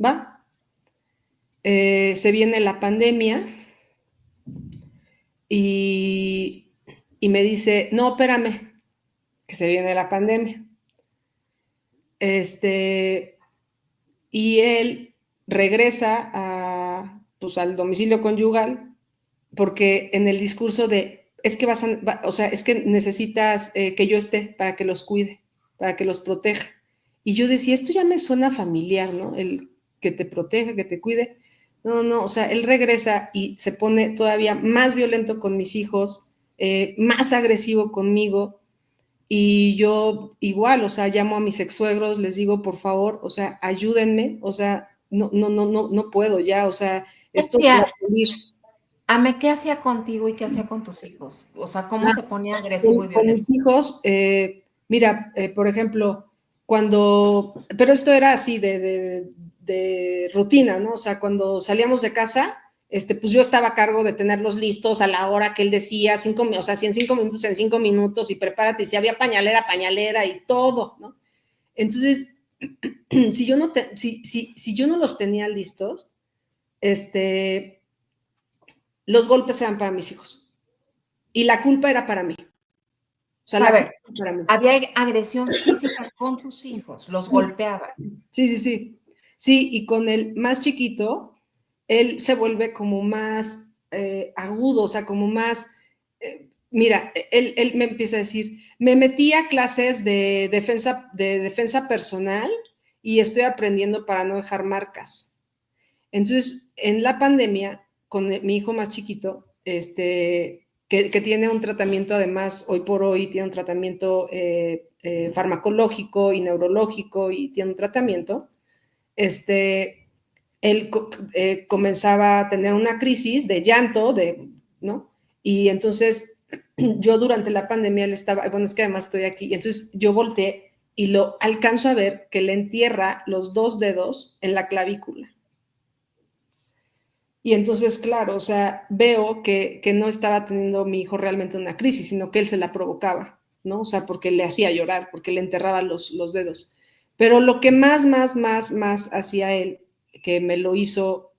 va. Se viene la pandemia y me dice, no, espérame, que se viene la pandemia. Y él regresa al domicilio conyugal porque en el discurso de, es que es que necesitas que yo esté para que los cuide, para que los proteja. Y yo decía, esto ya me suena familiar, ¿no? El que te proteja, que te cuide. No, o sea, él regresa y se pone todavía más violento con mis hijos, más agresivo conmigo. Y yo igual, o sea, llamo a mis ex-suegros, les digo, por favor, o sea, ayúdenme, o sea, no puedo ya, o sea, esto se va a salir. Ame, ¿qué hacía contigo y qué hacía con tus hijos? O sea, ¿cómo se ponía agresivo y Con violento? mis hijos, mira, por ejemplo, pero esto era así de rutina, ¿no? O sea, cuando salíamos de casa, pues yo estaba a cargo de tenerlos listos a la hora que él decía, si en 5 minutos, en 5 minutos, y prepárate, y si había pañalera y todo, ¿no? Entonces, si yo no los tenía listos, los golpes eran para mis hijos. Y la culpa era para mí. O sea, había agresión física con tus hijos, los golpeaban. Sí. Sí, y con el más chiquito, él se vuelve como más agudo, o sea, como más, mira, él me empieza a decir, me metí a clases de defensa personal y estoy aprendiendo para no dejar marcas. Entonces, en la pandemia, con mi hijo más chiquito, que tiene un tratamiento, además, hoy por hoy tiene un tratamiento farmacológico y neurológico y tiene un tratamiento, él comenzaba a tener una crisis de llanto, ¿no? Y entonces yo durante la pandemia él estaba, bueno, es que además estoy aquí, y entonces yo volteé y lo alcanzo a ver que le entierra los 2 dedos en la clavícula. Y entonces, claro, o sea, veo que no estaba teniendo mi hijo realmente una crisis, sino que él se la provocaba, ¿no? O sea, porque le hacía llorar, porque le enterraba los dedos. Pero lo que más hacía él, que me lo hizo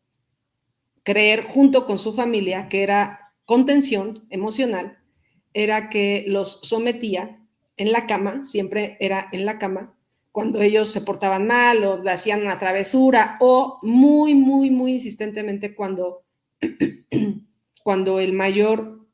creer junto con su familia, que era contención emocional, era que los sometía en la cama, siempre era en la cama, cuando ellos se portaban mal o hacían una travesura, o muy insistentemente cuando el mayor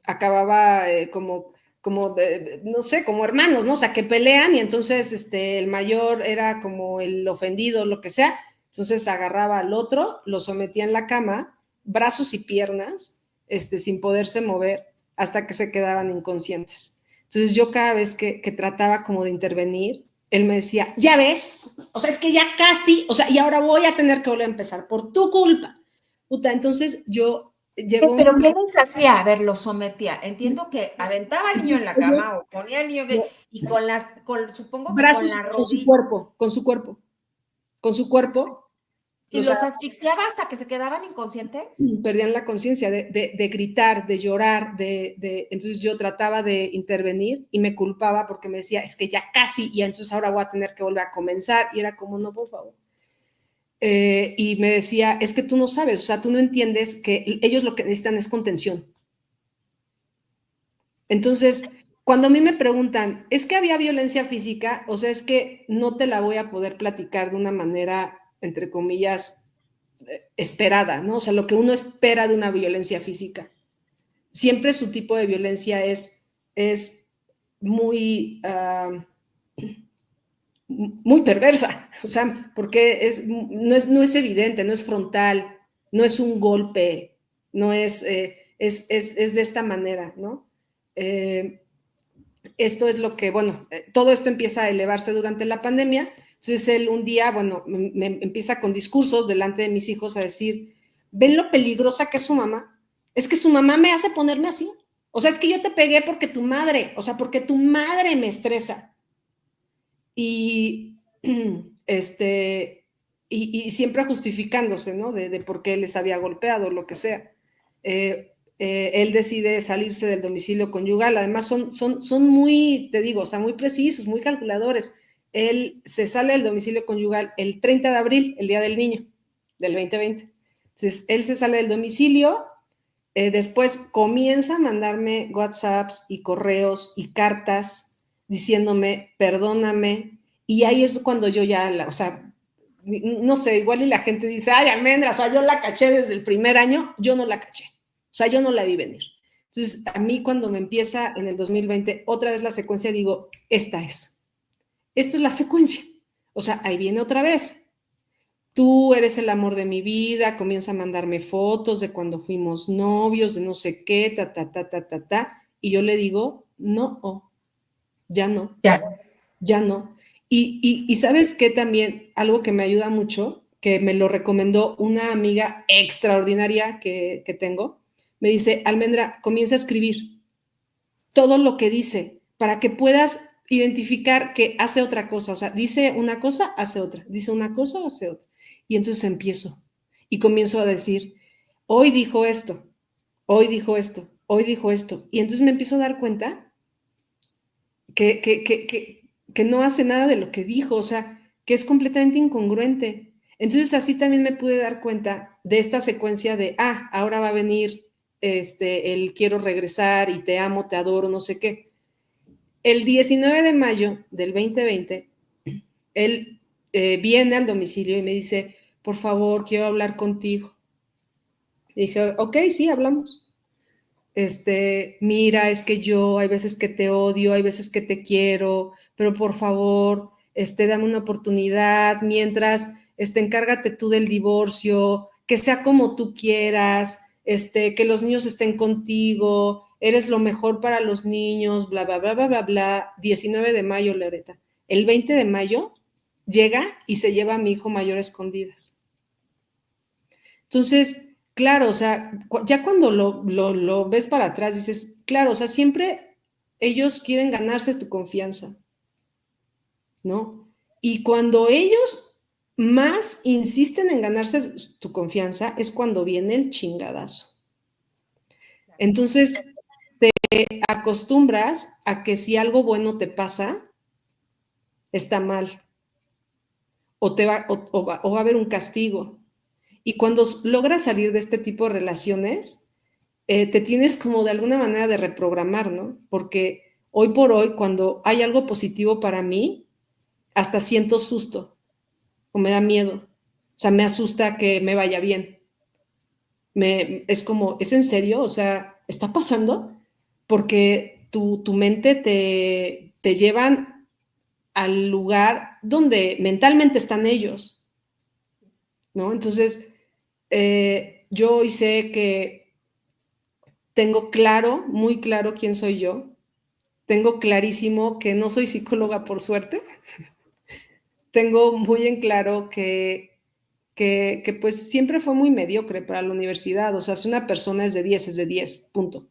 acababa como no sé, como hermanos, ¿no? O sea, que pelean y entonces el mayor era como el ofendido, lo que sea, entonces agarraba al otro, lo sometía en la cama, brazos y piernas, sin poderse mover hasta que se quedaban inconscientes. Entonces yo cada vez que trataba como de intervenir, él me decía, ya ves, o sea, es que ya casi, o sea, y ahora voy a tener que volver a empezar por tu culpa. Puta, entonces yo llegó... ¿Pero qué les hacía? A ver, los sometía. Entiendo que aventaba al niño en la cama o ponía al niño y supongo que con brazos la con su rodilla. cuerpo, con su cuerpo. ¿Y los asfixiaba hasta que se quedaban inconscientes? Perdían la conciencia de gritar, de llorar, entonces yo trataba de intervenir y me culpaba porque me decía, es que ya casi, y entonces ahora voy a tener que volver a comenzar, y era como, no, por favor. Y me decía, es que tú no sabes, o sea, tú no entiendes que ellos lo que necesitan es contención. Entonces, cuando a mí me preguntan, ¿es que había violencia física? O sea, es que no te la voy a poder platicar de una manera, entre comillas, esperada, ¿no? O sea, lo que uno espera de una violencia física. Siempre su tipo de violencia es muy, muy perversa, o sea, porque no es evidente, no es frontal, no es un golpe, no es de esta manera, ¿no? Esto es lo que, bueno, todo esto empieza a elevarse durante la pandemia. Entonces él un día, bueno, me empieza con discursos delante de mis hijos a decir, ¿ven lo peligrosa que es su mamá? Es que su mamá me hace ponerme así. O sea, es que yo te pegué porque tu madre, o sea, porque tu madre me estresa. Y y siempre justificándose, ¿no? De por qué les había golpeado, lo que sea. Él decide salirse del domicilio conyugal. Además, son muy, te digo, o sea, muy precisos, muy calculadores. Él se sale del domicilio conyugal el 30 de abril, el Día del Niño, del 2020. Entonces, él se sale del domicilio después comienza a mandarme WhatsApps y correos y cartas diciéndome, perdóname, y ahí es cuando yo ya, o sea, no sé, igual y la gente dice, ay, Almendra, o sea, yo la caché desde el primer año, yo no la caché, o sea, yo no la vi venir. Entonces, a mí cuando me empieza en el 2020 otra vez la secuencia, digo, esta es la secuencia, o sea, ahí viene otra vez. Tú eres el amor de mi vida, comienza a mandarme fotos de cuando fuimos novios, de no sé qué, y yo le digo, no, ya no, ya no. Y ¿sabes qué también? Algo que me ayuda mucho, que me lo recomendó una amiga extraordinaria que tengo, me dice, Almendra, comienza a escribir todo lo que dice para que puedas identificar que hace otra cosa, o sea, dice una cosa, hace otra, dice una cosa, hace otra. Y entonces empiezo y comienzo a decir, hoy dijo esto, hoy dijo esto, hoy dijo esto. Y entonces me empiezo a dar cuenta que no hace nada de lo que dijo, o sea, que es completamente incongruente. Entonces así también me pude dar cuenta de esta secuencia de, ahora va a venir el quiero regresar y te amo, te adoro, no sé qué. El 19 de mayo del 2020, él viene al domicilio y me dice, por favor, quiero hablar contigo. Y dije, ok, sí, hablamos. Mira, es que yo hay veces que te odio, hay veces que te quiero, pero por favor, dame una oportunidad, mientras, encárgate tú del divorcio, que sea como tú quieras, que los niños estén contigo, eres lo mejor para los niños, bla, bla, bla, bla, bla, bla. 19 de mayo, Loreta. El 20 de mayo llega y se lleva a mi hijo mayor a escondidas. Entonces, claro, o sea, ya cuando lo ves para atrás, dices, claro, o sea, siempre ellos quieren ganarse tu confianza, ¿no? Y cuando ellos más insisten en ganarse tu confianza, es cuando viene el chingadazo. Entonces, te acostumbras a que si algo bueno te pasa, está mal, o va a haber un castigo. Y cuando logras salir de este tipo de relaciones, te tienes como de alguna manera de reprogramar, ¿no? Porque hoy por hoy, cuando hay algo positivo para mí, hasta siento susto o me da miedo. O sea, me asusta que me vaya bien. Es como, ¿es en serio? O sea, ¿está pasando? Porque tu mente te llevan al lugar donde mentalmente están ellos, ¿no? Entonces, yo hoy sé que tengo claro, muy claro quién soy yo. Tengo clarísimo que no soy psicóloga por suerte. Tengo muy en claro que pues siempre fue muy mediocre para la universidad. O sea, si una persona es de 10, es de 10, punto.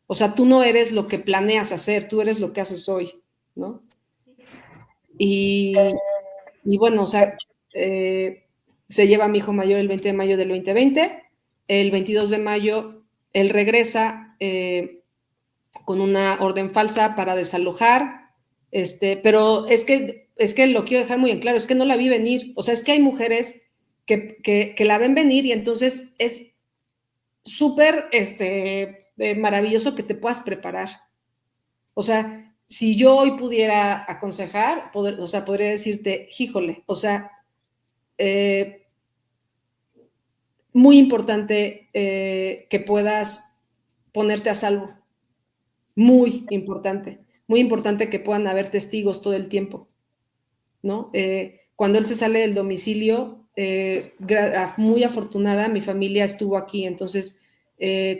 O sea, tú no eres lo que planeas hacer, tú eres lo que haces hoy, ¿no? Y bueno, o sea, se lleva a mi hijo mayor el 20 de mayo del 2020. El 22 de mayo él regresa con una orden falsa para desalojar, pero es que lo quiero dejar muy en claro, es que no la vi venir. O sea, es que hay mujeres que la ven venir y entonces es súper maravilloso que te puedas preparar. O sea, si yo hoy pudiera aconsejar, o sea, podría decirte, híjole, o sea, muy importante que puedas ponerte a salvo. Muy importante que puedan haber testigos todo el tiempo, ¿no? Cuando él se sale del domicilio, muy afortunada, mi familia estuvo aquí, entonces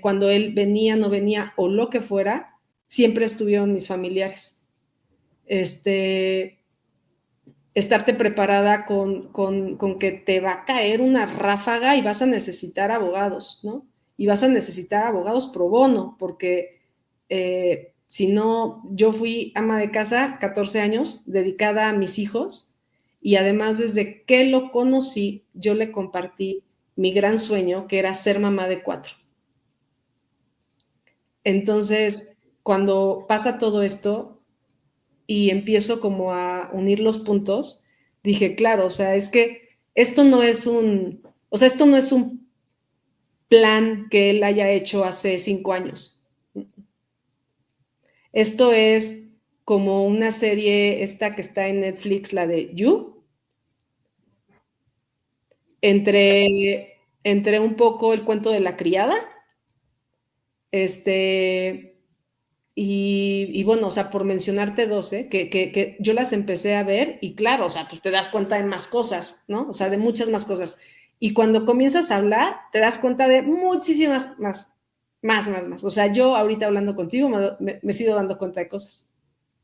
cuando él venía, no venía o lo que fuera, siempre estuvieron mis familiares. Estarte preparada con que te va a caer una ráfaga y vas a necesitar abogados, ¿no? Y vas a necesitar abogados pro bono, porque si no, yo fui ama de casa 14 años, dedicada a mis hijos, y además desde que lo conocí, yo le compartí mi gran sueño, que era ser mamá de 4. Entonces, cuando pasa todo esto y empiezo como a unir los puntos, dije, claro, o sea, es que esto no es un plan que él haya hecho hace 5 años. Esto es como una serie esta que está en Netflix, la de You, entre un poco el cuento de la criada, y bueno, o sea, por mencionarte dos, que yo las empecé a ver y claro, o sea, pues te das cuenta de más cosas, ¿no? O sea, de muchas más cosas. Y cuando comienzas a hablar, te das cuenta de muchísimas más. O sea, yo ahorita hablando contigo me sigo dando cuenta de cosas.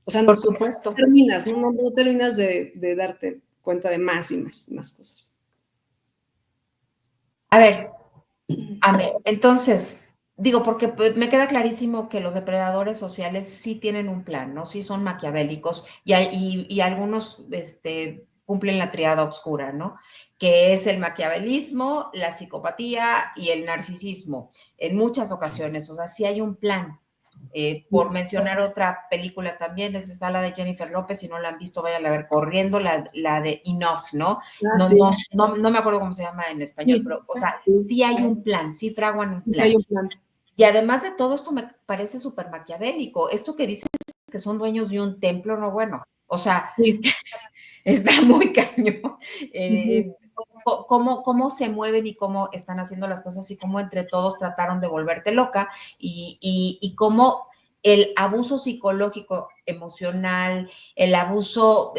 O sea, Por supuesto. No terminas de darte cuenta de más y más cosas. A ver, entonces, digo, porque me queda clarísimo que los depredadores sociales sí tienen un plan, ¿no? Sí son maquiavélicos y algunos cumplen la triada oscura, ¿no? Que es el maquiavelismo, la psicopatía y el narcisismo en muchas ocasiones. O sea, sí hay un plan. Por mencionar otra película también, está la de Jennifer López, si no la han visto, vayan a ver corriendo, la de Enough, ¿no? Sí. No me acuerdo cómo se llama en español, pero, o sea, sí hay un plan, sí fraguan un plan. Sí hay un plan. Y además de todo esto me parece súper maquiavélico. Esto que dices que son dueños de un templo, no, bueno, o sea, sí. Está muy cañón. Sí. Cómo se mueven y cómo están haciendo las cosas y cómo entre todos trataron de volverte loca y cómo el abuso psicológico, emocional, el abuso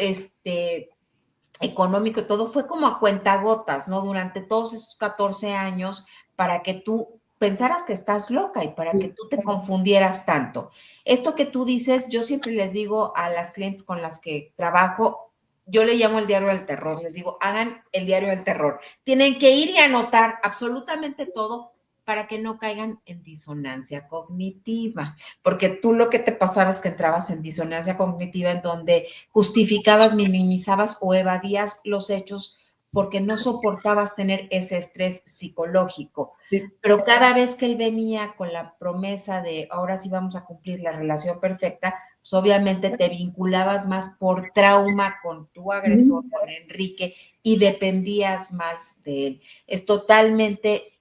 económico y todo fue como a cuentagotas, ¿no? Durante todos esos 14 años para que tú pensaras que estás loca y para que tú te confundieras tanto. Esto que tú dices, yo siempre les digo a las clientes con las que trabajo, yo le llamo el diario del terror, les digo, hagan el diario del terror. Tienen que ir y anotar absolutamente todo para que no caigan en disonancia cognitiva, porque tú lo que te pasaba es que entrabas en disonancia cognitiva en donde justificabas, minimizabas o evadías los hechos porque no soportabas tener ese estrés psicológico. Sí. Pero cada vez que él venía con la promesa de ahora sí vamos a cumplir la relación perfecta, pues obviamente te vinculabas más por trauma con tu agresor, con Enrique, y dependías más de él. Es totalmente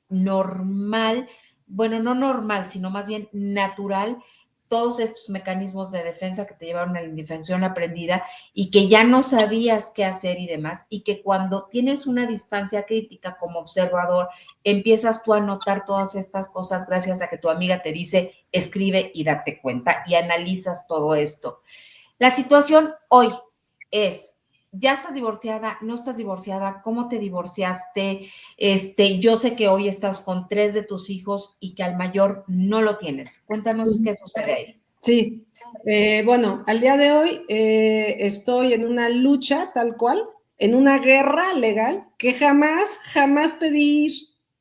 normal, bueno, no normal, sino más bien natural, todos estos mecanismos de defensa que te llevaron a la indefensión aprendida y que ya no sabías qué hacer y demás, y que cuando tienes una distancia crítica como observador, empiezas tú a notar todas estas cosas gracias a que tu amiga te dice, escribe y date cuenta y analizas todo esto. La situación hoy es, ¿ya estás divorciada? ¿No estás divorciada? ¿Cómo te divorciaste? Yo sé que hoy estás con 3 de tus hijos y que al mayor no lo tienes. Cuéntanos qué sucede ahí. Sí, bueno, al día de hoy estoy en una lucha tal cual, en una guerra legal que jamás pedí ir.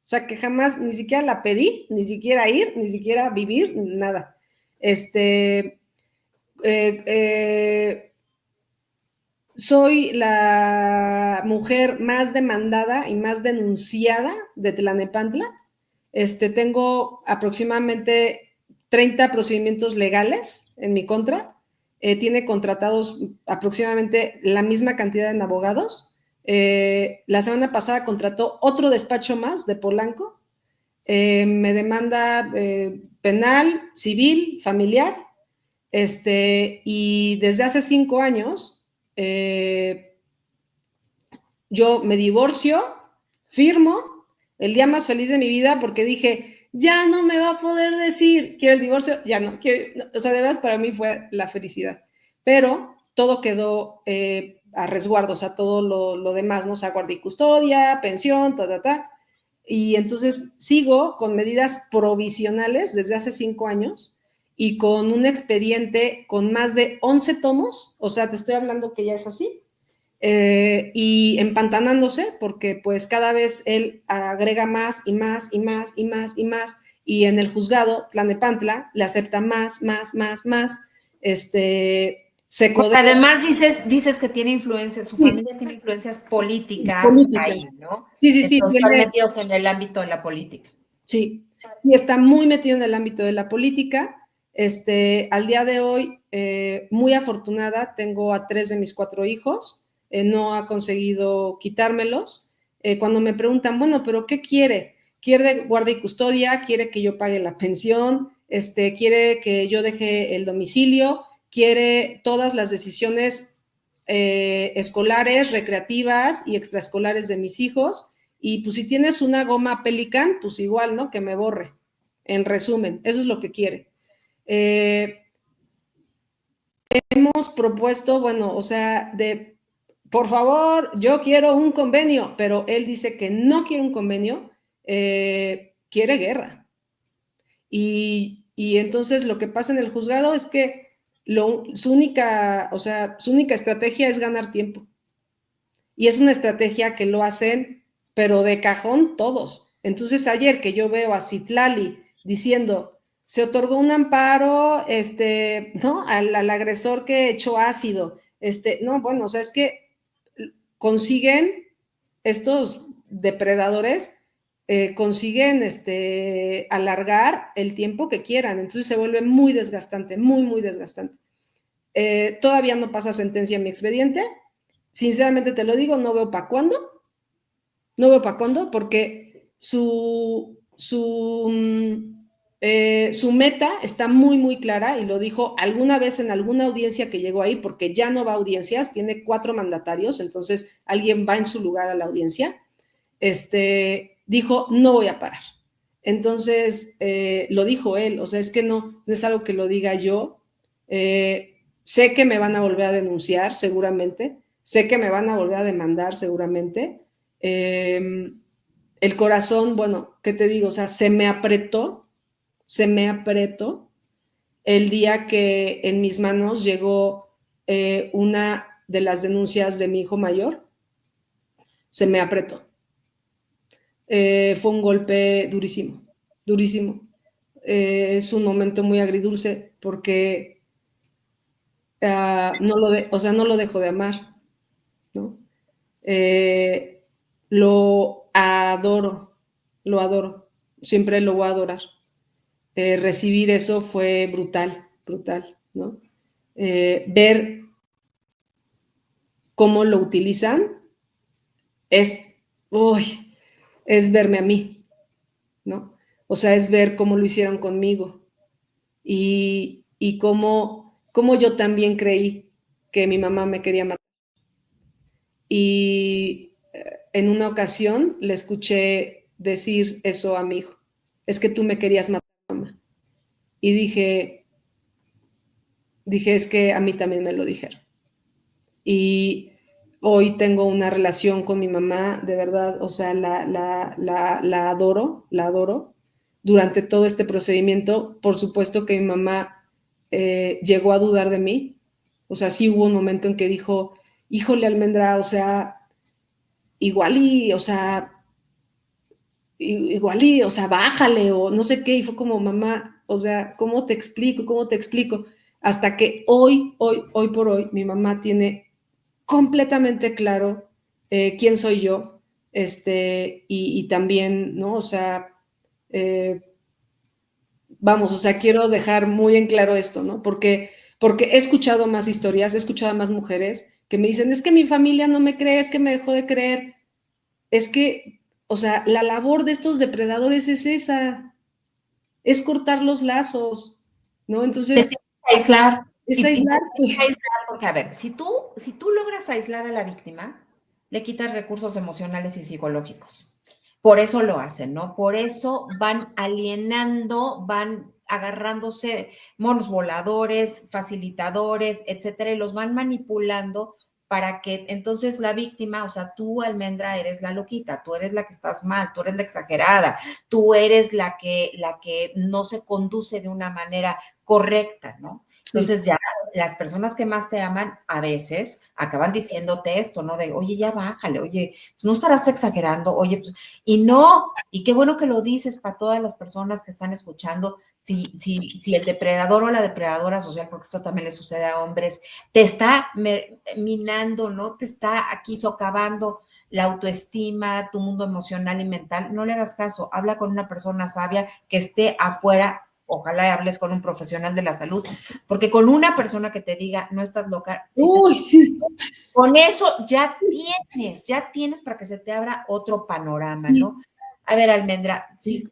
O sea, que jamás ni siquiera la pedí, ni siquiera ir, ni siquiera vivir, nada. Soy la mujer más demandada y más denunciada de Tlalnepantla. Tengo aproximadamente 30 procedimientos legales en mi contra. Tiene contratados aproximadamente la misma cantidad de abogados. La semana pasada contrató otro despacho más de Polanco. Me demanda penal, civil, familiar. Y desde hace 5 años yo me divorcio, firmo, el día más feliz de mi vida porque dije, ya no me va a poder decir, quiero el divorcio, ya no, o sea, de verdad para mí fue la felicidad, pero todo quedó a resguardo, o sea, todo lo demás, ¿no? O sea, guardia y custodia, pensión, y entonces sigo con medidas provisionales desde hace 5 años y con un expediente con más de 11 tomos, o sea, te estoy hablando que ya es así, y empantanándose porque pues cada vez él agrega más y más y más y más y más, y en el juzgado Tlalnepantla le acepta más, Además dices que tiene influencias, su familia tiene influencias políticas ahí, ¿no? Sí. Están metidos en el ámbito de la política. Sí, y está muy metido en el ámbito de la política. Al día de hoy, muy afortunada, tengo a 3 de mis 4 hijos, no ha conseguido quitármelos. Cuando me preguntan, bueno, pero ¿qué quiere? quiere guarda y custodia, quiere que yo pague la pensión, quiere que yo deje el domicilio, quiere todas las decisiones escolares, recreativas y extraescolares de mis hijos. Y pues si tienes una goma Pelican, pues igual, ¿no? Que me borre. En resumen, eso es lo que quiere. Hemos propuesto, bueno, o sea, por favor, yo quiero un convenio, pero él dice que no quiere un convenio, quiere guerra. Y entonces lo que pasa en el juzgado es que su única estrategia es ganar tiempo. Y es una estrategia que lo hacen, pero de cajón todos. Entonces ayer que yo veo a Citlali diciendo, se otorgó un amparo, ¿no? Al agresor que echó ácido, no, bueno, o sea, es que consiguen estos depredadores, consiguen alargar el tiempo que quieran, entonces se vuelve muy desgastante, muy, muy desgastante. Todavía no pasa sentencia en mi expediente, sinceramente te lo digo, no veo para cuándo, porque su meta está muy, muy clara y lo dijo alguna vez en alguna audiencia que llegó ahí, porque ya no va a audiencias, tiene 4 mandatarios, entonces alguien va en su lugar a la audiencia, dijo, no voy a parar. Entonces, lo dijo él, o sea, es que no es algo que lo diga yo. Sé que me van a volver a denunciar seguramente, sé que me van a volver a demandar seguramente. El corazón, bueno, ¿qué te digo? O sea, se me apretó el día que en mis manos llegó una de las denuncias de mi hijo mayor. Se me apretó. Fue un golpe durísimo, durísimo. Es un momento muy agridulce porque no lo dejo de amar, ¿no? Lo adoro, siempre lo voy a adorar. Recibir eso fue brutal, ¿no? Ver cómo lo utilizan es verme a mí, ¿no? O sea, es ver cómo lo hicieron conmigo y cómo yo también creí que mi mamá me quería matar. Y en una ocasión le escuché decir eso a mi hijo, es que tú me querías matar, mamá. Y dije, es que a mí también me lo dijeron. Y hoy tengo una relación con mi mamá, de verdad, o sea, la adoro. Durante todo este procedimiento, por supuesto que mi mamá llegó a dudar de mí. O sea, sí hubo un momento en que dijo, híjole, Almendra, o sea, igual y, o sea, bájale, o no sé qué, y fue como, mamá, o sea, ¿cómo te explico? Hasta que hoy por hoy, mi mamá tiene completamente claro quién soy yo, y también, ¿no? O sea, vamos, o sea, quiero dejar muy en claro esto, ¿no? Porque he escuchado más historias, he escuchado a más mujeres que me dicen, es que mi familia no me cree, es que me dejó de creer, es que, o sea, la labor de estos depredadores es esa, es cortar los lazos, ¿no? Entonces, aislar. Es aislar. Porque, a ver, si tú logras aislar a la víctima, le quitas recursos emocionales y psicológicos. Por eso lo hacen, ¿no? Por eso van alienando, van agarrándose monos voladores, facilitadores, etcétera, y los van manipulando para que entonces la víctima, o sea, tú, Almendra, eres la loquita, tú eres la que estás mal, tú eres la exagerada, tú eres la que no se conduce de una manera correcta, ¿no? Entonces ya las personas que más te aman a veces acaban diciéndote esto, ¿no? De, oye, ya bájale, oye, pues no estarás exagerando, oye, pues, y no, y qué bueno que lo dices para todas las personas que están escuchando, si el depredador o la depredadora social, porque esto también le sucede a hombres, te está minando, ¿no? Te está aquí socavando la autoestima, tu mundo emocional y mental, no le hagas caso, habla con una persona sabia que esté afuera. Ojalá hables con un profesional de la salud, porque con una persona que te diga, no estás loca, sí. Con eso ya tienes para que se te abra otro panorama, ¿no? A ver, Almendra, Sí. sí.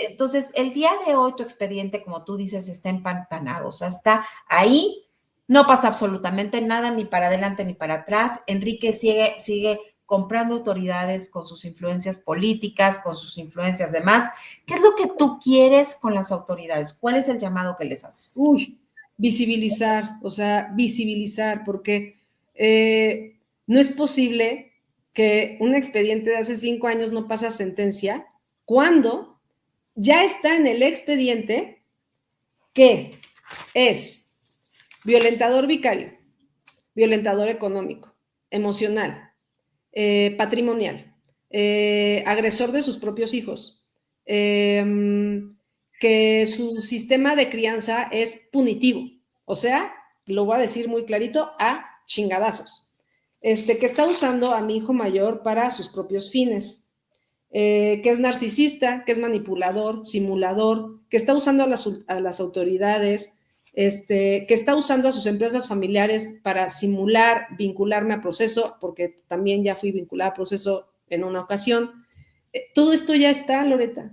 Entonces, el día de hoy tu expediente, como tú dices, está empantanado, o sea, está ahí, no pasa absolutamente nada, ni para adelante ni para atrás. Enrique sigue comprando autoridades con sus influencias políticas, con sus influencias demás. ¿Qué es lo que tú quieres con las autoridades? ¿Cuál es el llamado que les haces? Uy, visibilizar, o sea, visibilizar, porque no es posible que un expediente de hace 5 años no pasa sentencia cuando ya está en el expediente que es violentador vicario, violentador económico, emocional, patrimonial, agresor de sus propios hijos, que su sistema de crianza es punitivo, o sea, lo voy a decir muy clarito, a chingadazos, que está usando a mi hijo mayor para sus propios fines, que es narcisista, que es manipulador, simulador, que está usando a las autoridades, que está usando a sus empresas familiares para simular, vincularme a proceso, porque también ya fui vinculada a proceso en una ocasión. Todo esto ya está, Loreta.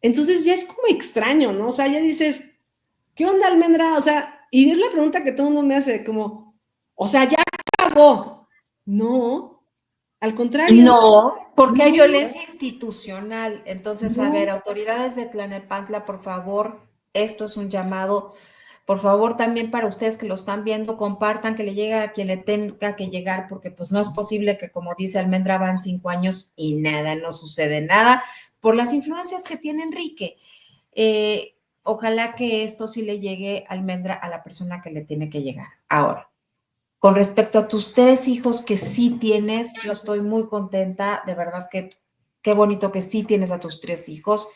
Entonces ya es como extraño, ¿no? O sea, ya dices, ¿qué onda, Almendra? O sea, y es la pregunta que todo el mundo me hace, como, o sea, ya acabó. No, al contrario. No, porque hay No, violencia institucional. Entonces, a ver, no. autoridades de Tlalnepantla, por favor, esto es un llamado. Por favor, también para ustedes que lo están viendo, compartan, que le llegue a quien le tenga que llegar, porque pues no es posible que, como dice Almendra, van 5 años y nada, no sucede nada por las influencias que tiene Enrique. Ojalá que esto sí le llegue, Almendra, a la persona que le tiene que llegar. Ahora, con respecto a tus 3 hijos que sí tienes, yo estoy muy contenta, de verdad que qué bonito que sí tienes a tus 3 hijos.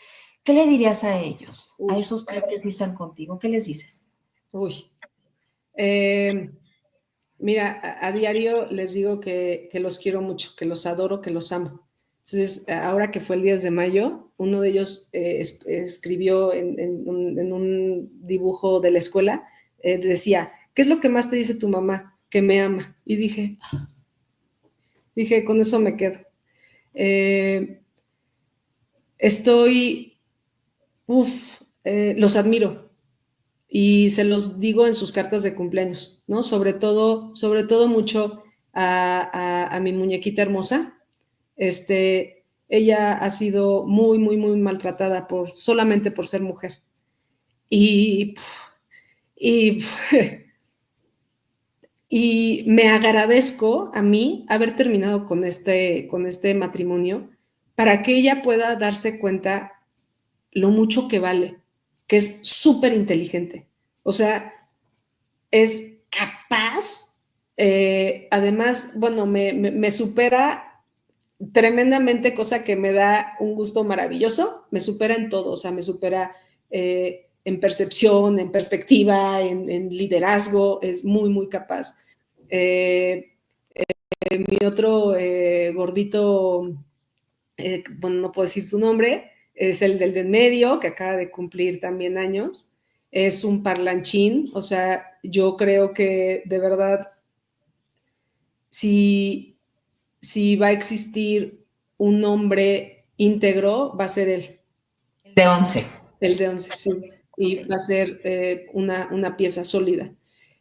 ¿Qué le dirías a ellos, a Uy, esos 3 que sí están contigo? ¿Qué les dices? uy. Mira, a diario les digo que los quiero mucho, que los adoro, que los amo. Entonces, ahora que fue el 10 de mayo, uno de ellos escribió en un dibujo de la escuela, decía, ¿qué es lo que más te dice tu mamá? Que me ama. Y dije, con eso me quedo. Estoy, los admiro y se los digo en sus cartas de cumpleaños, ¿no? Sobre todo mucho a mi muñequita hermosa. Ella ha sido muy, muy, muy maltratada solamente por ser mujer. Y, y, y me agradezco a mí haber terminado con este matrimonio para que ella pueda darse cuenta lo mucho que vale, que es súper inteligente. O sea, es capaz, además, bueno, me supera tremendamente, cosa que me da un gusto maravilloso, me supera en todo, o sea, me supera en percepción, en perspectiva, en liderazgo, es muy, muy capaz. Mi otro gordito, bueno, no puedo decir su nombre, es el del medio, que acaba de cumplir también años. Es un parlanchín, o sea, yo creo que de verdad, si, si va a existir un hombre íntegro, va a ser él. De 11. El de 11, sí. Y va a ser una pieza sólida.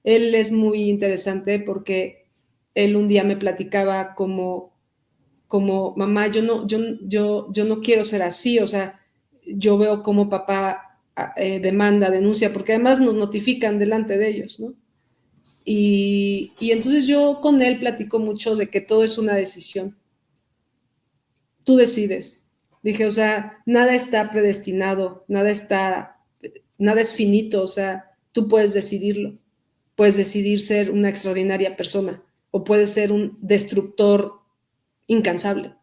Él es muy interesante porque él un día me platicaba como mamá, yo no quiero ser así, o sea, yo veo como papá demanda, denuncia, porque además nos notifican delante de ellos, ¿no? Y entonces yo con él platico mucho de que todo es una decisión. Tú decides. Dije, o sea, nada está predestinado, nada es finito, o sea, tú puedes decidirlo. Puedes decidir ser una extraordinaria persona o puedes ser un destructor incansable.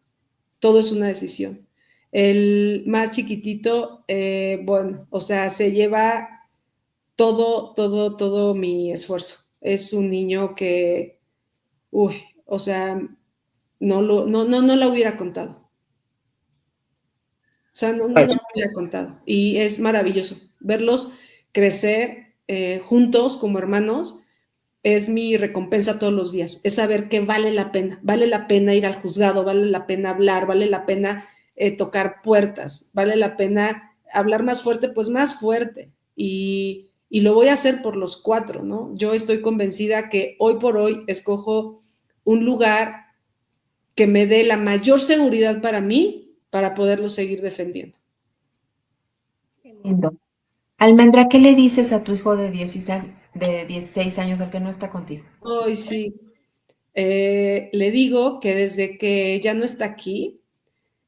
Todo es una decisión. El más chiquitito, bueno, o sea, se lleva todo mi esfuerzo. Es un niño que, o sea, no la hubiera contado. O sea, no Pues, lo hubiera contado. Y es maravilloso verlos crecer juntos como hermanos. Es mi recompensa todos los días. Es saber que vale la pena ir al juzgado, vale la pena hablar, vale la pena tocar puertas, vale la pena hablar más fuerte, pues más fuerte, y lo voy a hacer por los 4, ¿no? Yo estoy convencida que hoy por hoy escojo un lugar que me dé la mayor seguridad para mí, para poderlo seguir defendiendo. Qué lindo. Almendra, ¿qué le dices a tu hijo de 16 años, al que no está contigo? Hoy sí. Le digo que desde que ya no está aquí,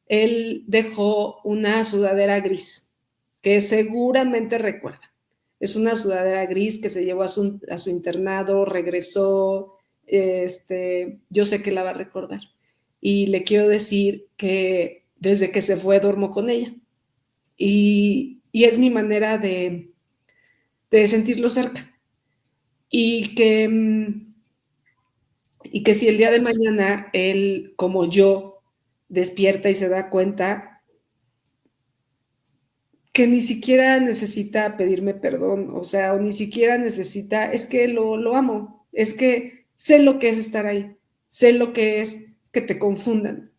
él dejó una sudadera gris, que seguramente recuerda. Es una sudadera gris que se llevó a su internado, regresó, yo sé que la va a recordar. Y le quiero decir que desde que se fue duermo con ella. Y es mi manera de sentirlo cerca. Y que si el día de mañana él, como yo, despierta y se da cuenta que ni siquiera necesita pedirme perdón, o sea, o ni siquiera necesita, es que lo amo, es que sé lo que es estar ahí, sé lo que es que te confundan,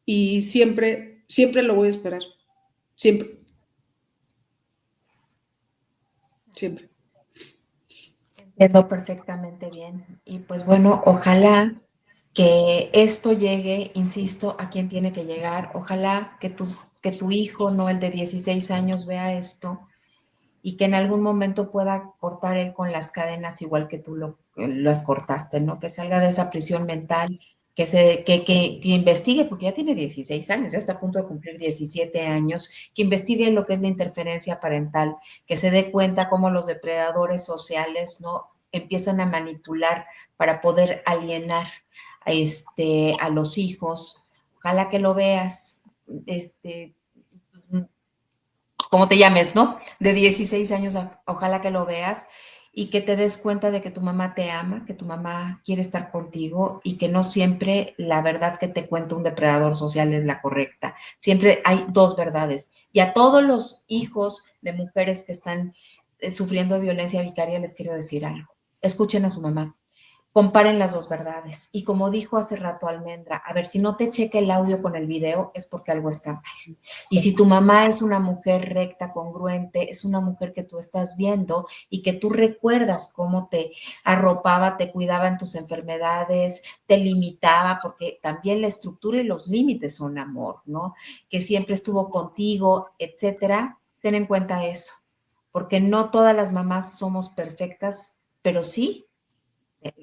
y siempre, siempre lo voy a esperar, siempre, siempre. Entiendo perfectamente bien. Y pues bueno, ojalá que esto llegue, insisto, a quien tiene que llegar. Ojalá que tu hijo, no el de 16 años, vea esto y que en algún momento pueda cortar él con las cadenas igual que tú las cortaste, ¿no? Que salga de esa prisión mental, que investigue, porque ya tiene 16 años, ya está a punto de cumplir 17 años, que investigue lo que es la interferencia parental, que se dé cuenta cómo los depredadores sociales, ¿no? Empiezan a manipular para poder alienar a los hijos. Ojalá que lo veas, como te llames, ¿no? De 16 años, ojalá que lo veas y que te des cuenta de que tu mamá te ama, que tu mamá quiere estar contigo y que no siempre la verdad que te cuenta un depredador social es la correcta. Siempre hay dos verdades. Y a todos los hijos de mujeres que están sufriendo violencia vicaria les quiero decir algo. Escuchen a su mamá. Comparen las dos verdades. Y como dijo hace rato Almendra, a ver, si no te checa el audio con el video es porque algo está mal. Y si tu mamá es una mujer recta, congruente, es una mujer que tú estás viendo y que tú recuerdas cómo te arropaba, te cuidaba en tus enfermedades, te limitaba, porque también la estructura y los límites son amor, ¿no? Que siempre estuvo contigo, etcétera. Ten en cuenta eso, porque no todas las mamás somos perfectas, pero sí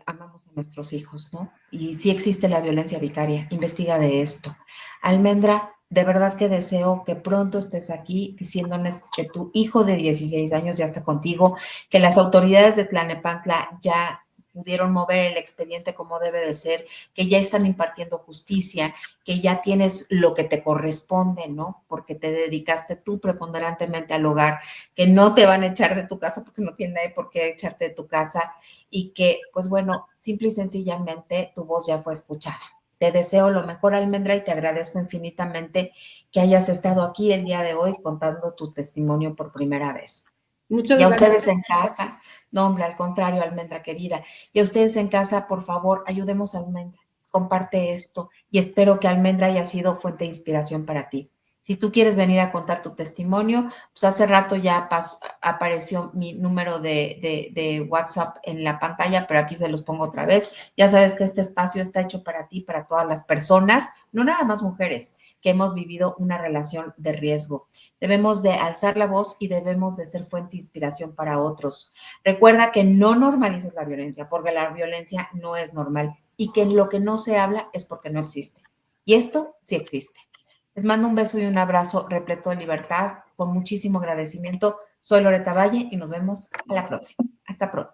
amamos a nuestros hijos, ¿no? Y sí existe la violencia vicaria, investiga de esto. Almendra, de verdad que deseo que pronto estés aquí diciéndonos que tu hijo de 16 años ya está contigo, que las autoridades de Tlalnepantla ya pudieron mover el expediente como debe de ser, que ya están impartiendo justicia, que ya tienes lo que te corresponde, ¿no? Porque te dedicaste tú preponderantemente al hogar, que no te van a echar de tu casa porque no tiene por qué echarte de tu casa y que, pues bueno, simple y sencillamente tu voz ya fue escuchada. Te deseo lo mejor, Almendra, y te agradezco infinitamente que hayas estado aquí el día de hoy contando tu testimonio por primera vez. Muchas y a gracias. ustedes en casa, no, hombre, al contrario, Almendra querida, y a ustedes en casa, por favor, ayudemos a Almendra, comparte esto y espero que Almendra haya sido fuente de inspiración para ti. Si tú quieres venir a contar tu testimonio, pues hace rato ya apareció mi número de WhatsApp en la pantalla, pero aquí se los pongo otra vez. Ya sabes que este espacio está hecho para ti, para todas las personas, no nada más mujeres, que hemos vivido una relación de riesgo. Debemos de alzar la voz y debemos de ser fuente de inspiración para otros. Recuerda que no normalices la violencia, porque la violencia no es normal y que lo que no se habla es porque no existe. Y esto sí existe. Les mando un beso y un abrazo repleto de libertad, con muchísimo agradecimiento. Soy Loreta Valle y nos vemos a la próxima. Hasta pronto.